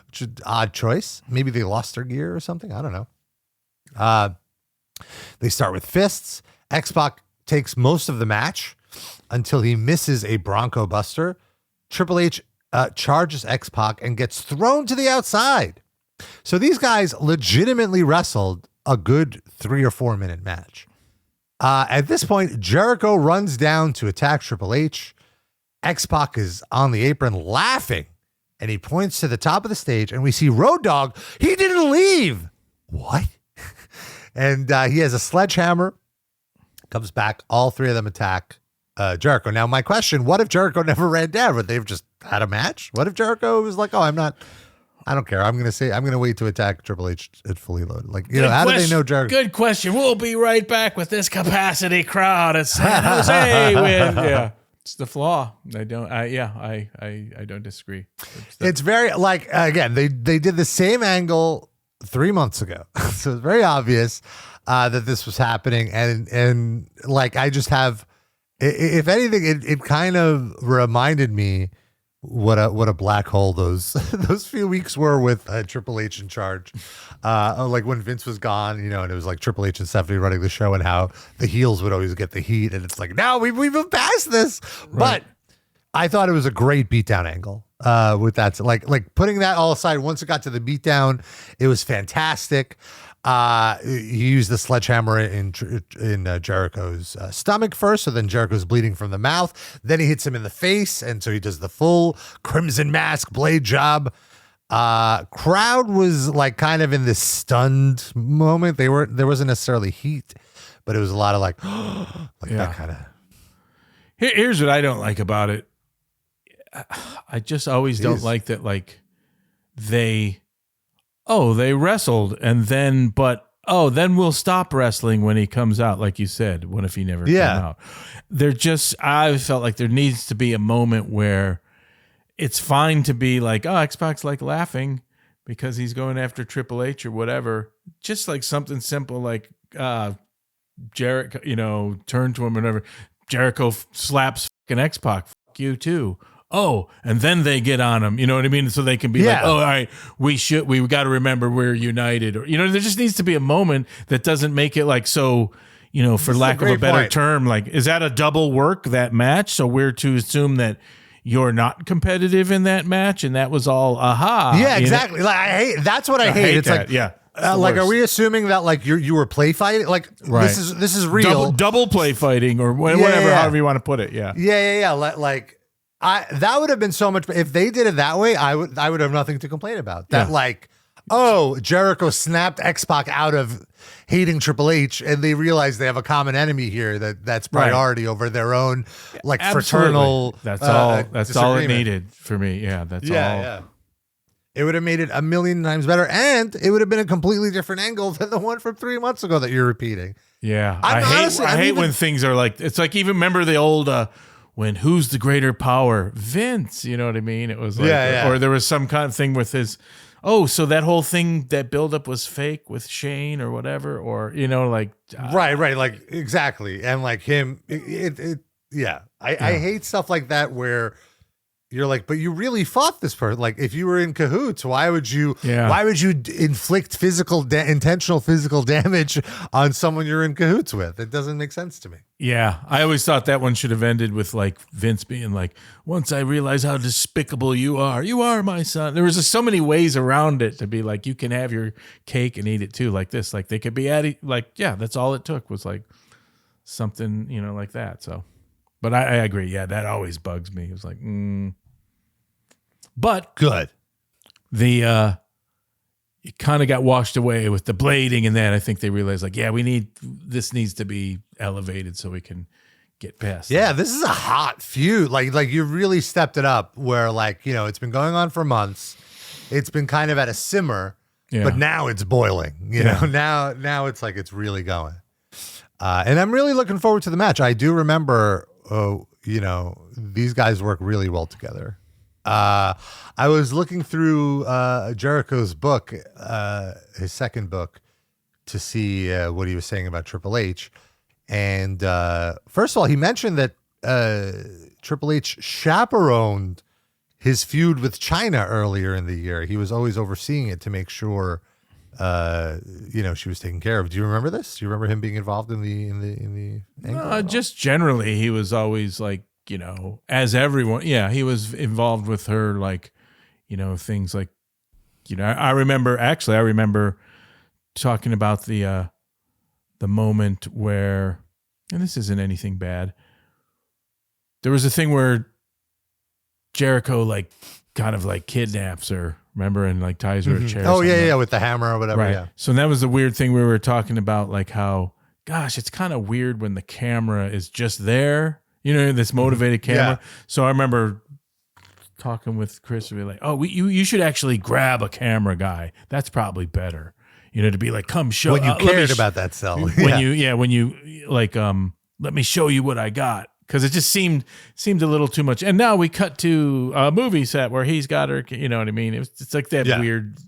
which is an odd choice. Maybe they lost their gear or something. I don't know. They start with fists. X-Pac takes most of the match until he misses a Bronco Buster. Triple H charges X-Pac and gets thrown to the outside. So these guys legitimately wrestled a good 3 or 4 minute match. At this point, Jericho runs down to attack Triple H. X-Pac is on the apron laughing, and he points to the top of the stage, and we see Road Dogg. He didn't leave. What? And he has a sledgehammer. Comes back. All three of them attack Jericho. Now, my question, what if Jericho never ran down? Would they have just had a match? What if Jericho was like, oh, I don't care. I'm going to wait to attack Triple H at fully loaded. Like, you know, how do they know Jericho? Good question. We'll be right back with this capacity crowd at San Jose. Yeah, it's the flaw. I don't disagree. It's very like, again, they did the same angle 3 months ago. So it's very obvious that this was happening. And like, I just have, if anything, it kind of reminded me what a black hole those few weeks were with Triple H in charge. Like when Vince was gone, you know, and it was like Triple H and Stephanie running the show, and how the heels would always get the heat. And it's like, now we've moved past this. Right. But I thought it was a great beatdown angle. With that, like putting that all aside, once it got to the beatdown, it was fantastic. He used the sledgehammer in Jericho's stomach first, so then Jericho's bleeding from the mouth. Then he hits him in the face, and so he does the full Crimson Mask blade job. Crowd was like kind of in this stunned moment. There wasn't necessarily heat, but it was a lot of like, that kind of. Here's what I don't like about it. I just always don't like that. Like they wrestled and then, then we'll stop wrestling when he comes out. Like you said, what if he never came out? I felt like there needs to be a moment where it's fine to be like, oh, X-Pac's like laughing because he's going after Triple H or whatever. Just like something simple, like Jericho, you know, turn to him, whatever. Jericho slaps fucking X-Pac. Fuck you too. Oh, and then they get on him, you know what I mean? So they can be like, oh, all right, we got to remember we're united. Or, you know, there just needs to be a moment that doesn't make it like, so, you know, for lack of a better term, like, is that a double work, that match? So we're to assume that you're not competitive in that match, and that was all aha. Yeah, exactly. Like, that's what I hate. It's that. Like, yeah. Like, are we assuming that like you were play fighting? Like, this is real. Double play fighting or whatever, however you want to put it. Yeah. Yeah. Like, that would have been so much. If they did it that way, I would have nothing to complain about. That like, oh, Jericho snapped X-Pac out of hating Triple H, and they realize they have a common enemy here that's priority over their own like fraternal. That's all. That's all it needed for me. Yeah, that's all. Yeah. It would have made it a million times better, and it would have been a completely different angle than the one from 3 months ago that you're repeating. Yeah, I hate when things are like, it's like, even remember the old. When who's the greater power? Vince, you know what I mean? It was like, or there was some kind of thing with his, so that whole thing, that buildup was fake with Shane or whatever, or, you know, like. Right. Like, exactly. And like him, I hate stuff like that where you're like, but you really fought this person. Like, if you were in cahoots, why would you inflict intentional physical damage on someone you're in cahoots with? It doesn't make sense to me. Yeah. I always thought that one should have ended with like Vince being like, once I realize how despicable you are my son. There was just so many ways around it to be like, you can have your cake and eat it too, like this. Like, they could be that's all it took was like something, you know, like that. So. But I agree. Yeah, that always bugs me. It was like, But good. It kind of got washed away with the blading and that. I think they realized like, this needs to be elevated so we can get past. Yeah, this is a hot feud. Like you really stepped it up where like, you know, it's been going on for months. It's been kind of at a simmer, but now it's boiling. You know, now it's like it's really going. And I'm really looking forward to the match. I do remember, you know, these guys work really well together. I was looking through Jericho's book, his second book, to see what he was saying about Triple H. And first of all, he mentioned that Triple H chaperoned his feud with China earlier in the year. He was always overseeing it to make sure you know, she was taken care of. Do you remember this? Do you remember him being involved in the angle? Just generally, he was always like, you know, as everyone, he was involved with her, like, you know, things like, you know, I remember talking about the moment where, and this isn't anything bad, there was a thing where Jericho like kind of like kidnaps her, remember, and like ties her a chair. Oh yeah, with the hammer or whatever. Right. Yeah. So that was the weird thing we were talking about, like how, gosh, it's kind of weird when the camera is just there, you know, this motivated camera. Yeah. So I remember talking with Chris and be like, you should actually grab a camera guy. That's probably better, you know, to be like, come show when you cared about that cell. When you like, let me show you what I got. Because it just seemed a little too much. And now we cut to a movie set where he's got her, you know what I mean? It's like that weird.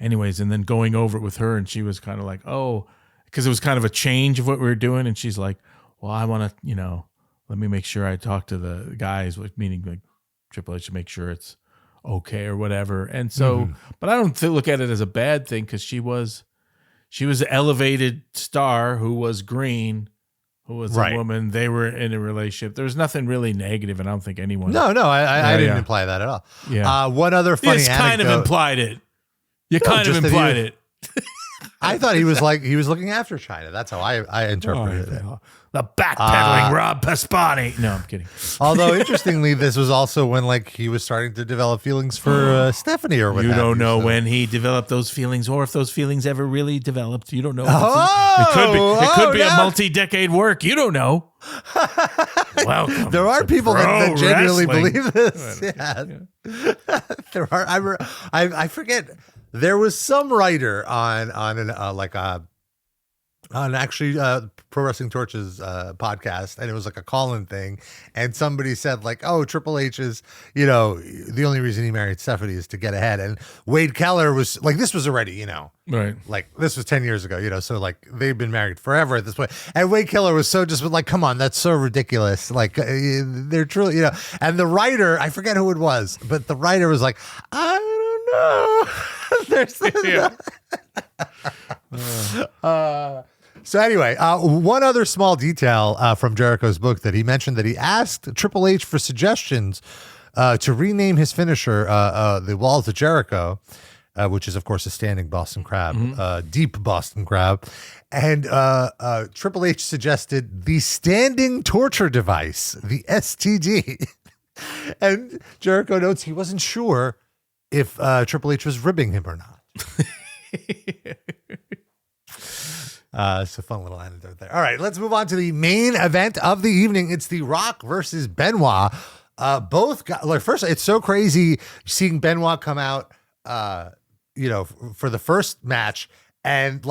anyways, and then going over it with her, and she was kind of like, oh, because it was kind of a change of what we were doing, and she's like, well, I want to, let me make sure I talk to the guys, meaning like Triple H, to make sure it's okay or whatever. And so, but I don't look at it as a bad thing, because she was an elevated star who was green, who was a woman. They were in a relationship. There was nothing really negative, and I don't think anyone. No, I didn't imply that at all. Yeah. One other funny anecdote. Kind of implied it. You kind of implied it. I thought he was looking after China. That's how I interpreted it. The backpedaling Rob Pasbani. No, I'm kidding. Although interestingly, this was also when he was starting to develop feelings for Stephanie or whatever. You don't know when he developed those feelings, or if those feelings ever really developed. You don't know. It could be a multi-decade work. You don't know. Welcome. There are people that genuinely wrestling. believe this. Yeah. There are. I forget. There was some writer on Pro Wrestling Torch's podcast, and it was like a call-in thing, and somebody said oh, Triple H is, the only reason he married Stephanie is to get ahead, and Wade Keller was this was already, right, this was 10 years ago, so they've been married forever at this point, and Wade Keller was so just come on, that's so ridiculous, they're truly, and the writer, I forget who it was, but the writer was like, I don't know. There's So anyway, one other small detail from Jericho's book that he mentioned, that he asked Triple H for suggestions to rename his finisher, the Walls of Jericho, which is of course a standing Boston Crab, deep Boston Crab, and Triple H suggested the standing torture device, the STD, and Jericho notes he wasn't sure if Triple H was ribbing him or not. It's a fun little anecdote there. All right, let's move on to the main event of the evening. It's The Rock versus Benoit. Both got, first, it's so crazy seeing Benoit come out, for the first match, and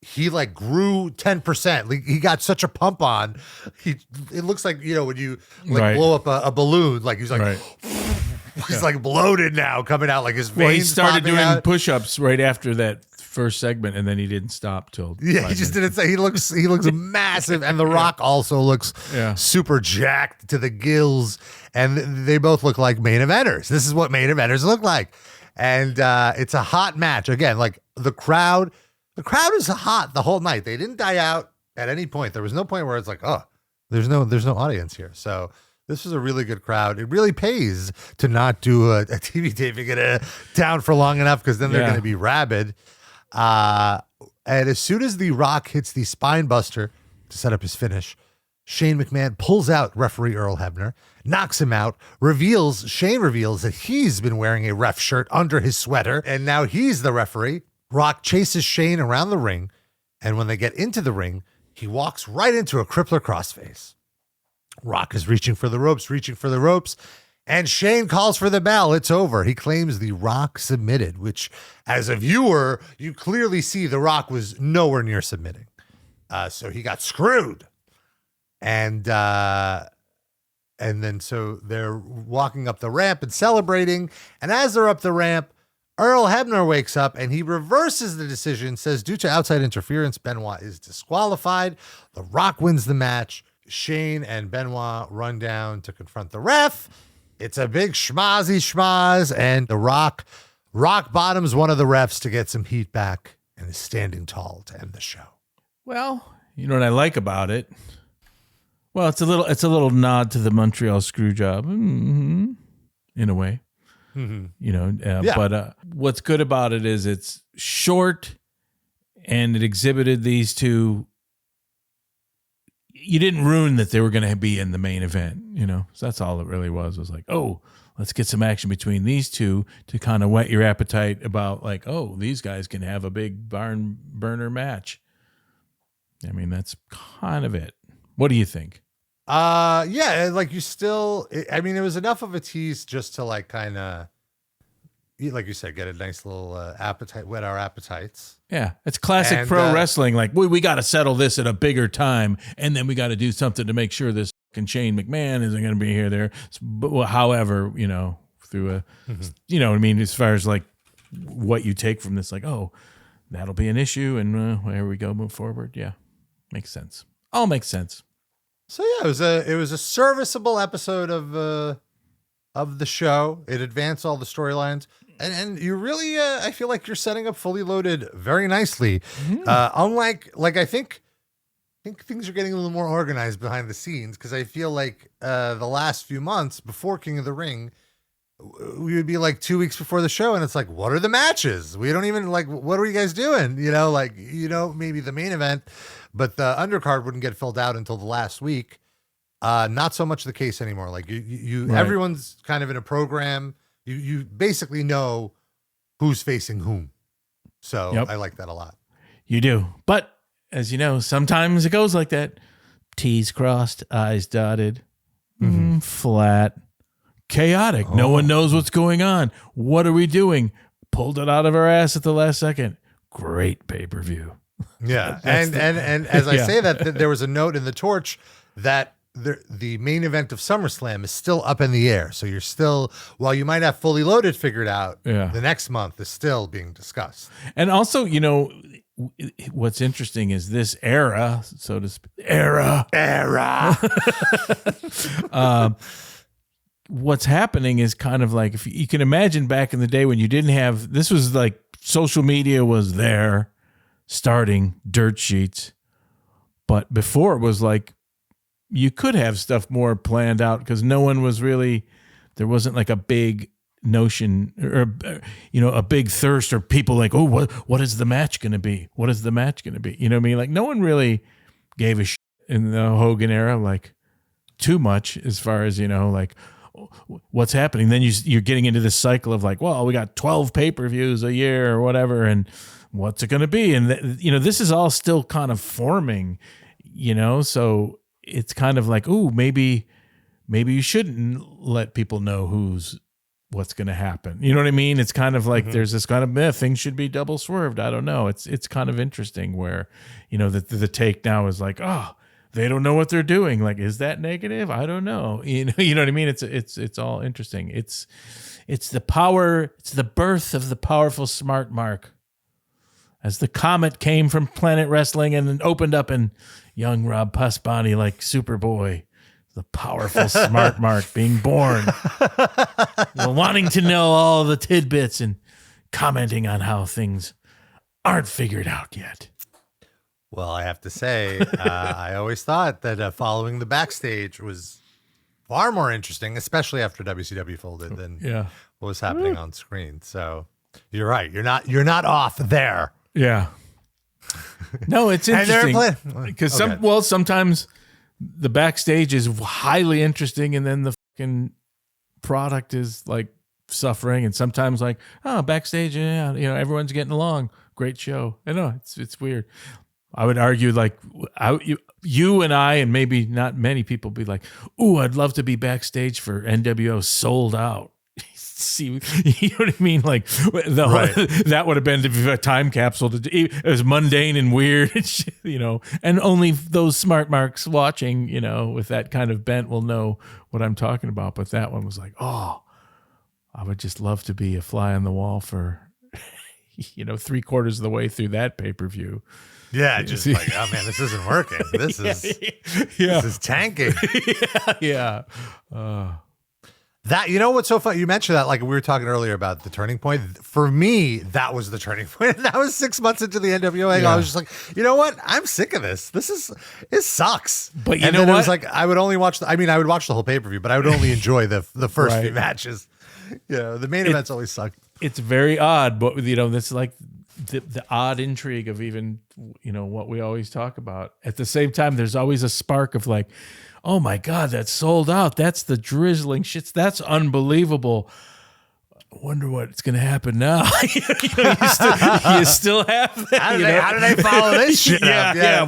he grew 10%. He got such a pump on. It looks like, when you blow up a balloon, he's he's bloated now, coming out his veins. Well, he started doing out. Push-ups right after that first segment, and then he didn't stop till he just didn't say. He looks massive, and The Rock also looks super jacked to the gills, and they both look like main eventers. This is what main eventers look like, and it's a hot match. Again, the crowd is hot the whole night. They didn't die out at any point. There was no point where it's oh, there's no audience here. So this was a really good crowd. It really pays to not do a TV taping in a town for long enough, because then they're going to be rabid. And as soon as The Rock hits the spine buster to set up his finish, Shane McMahon pulls out referee Earl Hebner, knocks him out, Shane reveals that he's been wearing a ref shirt under his sweater, and now he's the referee. Rock chases Shane around the ring, and when they get into the ring, he walks right into a crippler crossface. Rock is reaching for the ropes, and Shane calls for the bell. It's over. He claims The Rock submitted, which, as a viewer, you clearly see The Rock was nowhere near submitting. So he got screwed. And then so they're walking up the ramp and celebrating. And as they're up the ramp, Earl Hebner wakes up and he reverses the decision, says due to outside interference, Benoit is disqualified. The Rock wins the match. Shane and Benoit run down to confront the ref. It's a big schmaz, and The Rock bottoms one of the refs to get some heat back and is standing tall to end the show. Well, you know what I like about it? Well, it's a little nod to the Montreal Screwjob, in a way. But what's good about it is it's short, and it exhibited these two. You didn't ruin that they were going to be in the main event, So that's all it really was. It was oh, let's get some action between these two to kind of whet your appetite about oh, these guys can have a big barn burner match. I mean, that's kind of it. What do you think? Yeah, you still, I mean, it was enough of a tease just to kind of, like you said, get a nice little appetite, whet our appetites. Yeah, it's classic pro wrestling. We got to settle this at a bigger time, and then we got to do something to make sure this Shane McMahon isn't going to be here there. But however, through a, what I mean, as far as what you take from this. Like, oh, that'll be an issue, and there we go, move forward. Yeah, makes sense. All makes sense. So yeah, it was a serviceable episode of the show. It advanced all the storylines, and you really I feel like you're setting up Fully Loaded very nicely. Unlike I think things are getting a little more organized behind the scenes, because I feel like the last few months before King of the Ring, we would be like 2 weeks before the show, and it's like, what are the matches? We don't even what are you guys doing? Maybe the main event, but the undercard wouldn't get filled out until the last week. Not so much the case anymore. Like you Right. Everyone's kind of in a program. You basically know who's facing whom. So Yep. I like that a lot. You do. But as you know, sometimes it goes like that. T's crossed, I's dotted, flat, chaotic. No one knows what's going on. What are we doing? Pulled it out of our ass at the last second. Great pay-per-view. Yeah. and as I Yeah. say that, there was a note in the Torch that the main event of SummerSlam is still up in the air. So you're still, while you might have Fully Loaded figured out, Yeah. the next month is still being discussed. And also, what's interesting is this era, so to speak, what's happening is kind of like, if you can imagine back in the day when you didn't have, this was like social media was there starting, dirt sheets. But before it was like, you could have stuff more planned out because no one was really, there wasn't like a big notion or, a big thirst or people like, oh, what is the match going to be? What is the match going to be? You know what I mean? Like no one really gave a shit in the Hogan era, like too much as far as, like what's happening. Then you're getting into this cycle of like, well, we got 12 pay-per-views a year or whatever. And what's it going to be? And this is all still kind of forming, so it's kind of like, ooh, maybe you shouldn't let people know what's going to happen. You know what I mean? It's kind of like there's this kind of myth, things should be double swerved. I don't know. It's kind of interesting where, the take now is like, oh, they don't know what they're doing. Like, is that negative? I don't know. You know what I mean? It's all interesting. It's the power. It's the birth of the powerful smart mark. As the comet came from Planet Wrestling and then opened up in young Rob Pasbani like Superboy, the powerful smart mark being born, wanting to know all the tidbits and commenting on how things aren't figured out yet. Well, I have to say, I always thought that following the backstage was far more interesting, especially after WCW folded, than what was happening on screen. So you're right. You're not off there. Yeah. No, it's interesting because sometimes the backstage is highly interesting, and then the fucking product is like suffering, and sometimes like, oh, backstage, everyone's getting along, great show. I know it's weird. I would argue like you and I, and maybe not many people, be like, ooh, I'd love to be backstage for NWO Sold Out. See, you know what I mean? Like that would have been a time capsule. It was mundane and weird, and only those smart marks watching, with that kind of bent will know what I'm talking about. But that one was like, oh, I would just love to be a fly on the wall for, 3/4 of the way through that pay-per-view. Yeah, just like, oh man, this isn't working. This is tanking. Yeah. That, what's so funny? You mentioned that, like we were talking earlier about the turning point. For me, that was the turning point. That was 6 months into the NWO. Yeah. I was just like, you know what? I'm sick of this. It sucks. But and then it was like, I would only watch I would watch the whole pay-per-view, but I would only enjoy the first few matches. The main events always suck. It's very odd, but that's like the odd intrigue of even, what we always talk about. At the same time, there's always a spark of like, oh my God, that's sold out. That's the drizzling shits. That's unbelievable. I wonder what's going to happen now. you still have that. How do they follow this shit up? Yeah.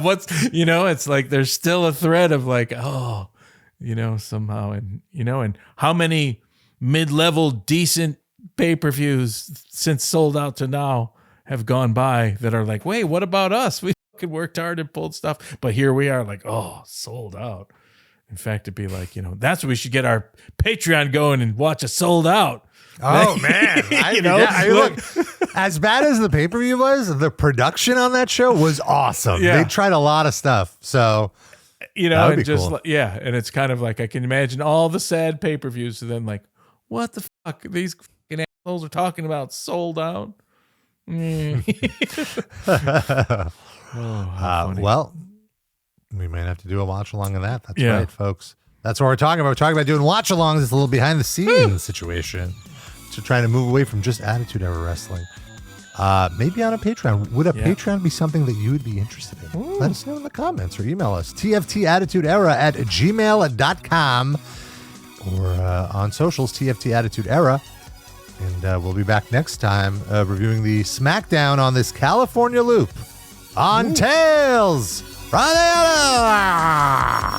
It's like there's still a thread of like, somehow. And how many mid-level decent pay-per-views since Sold Out to now have gone by that are like, wait, what about us? We fucking worked hard and pulled stuff. But here we are like, oh, Sold Out. In fact, it'd be like, that's what we should get our Patreon going and watch a Sold Out. Oh man, look, as bad as the pay-per-view was, the production on that show was awesome. Yeah. They tried a lot of stuff. So and would be just cool. and it's kind of like I can imagine all the sad pay-per-views and then like, what the fuck? These fucking assholes are talking about Sold Out. Well, we might have to do a watch along of that. That's Yeah. right, folks. That's what we're talking about. We're talking about doing watch alongs. It's a little behind the scenes situation to trying to move away from just Attitude Era Wrestling. Maybe on a Patreon. Would a Patreon be something that you would be interested in? Ooh. Let us know in the comments or email us. tftattitudeera@gmail.com or on socials, TFT Attitude Era. And we'll be back next time reviewing the SmackDown on this California loop on Tales from the Other.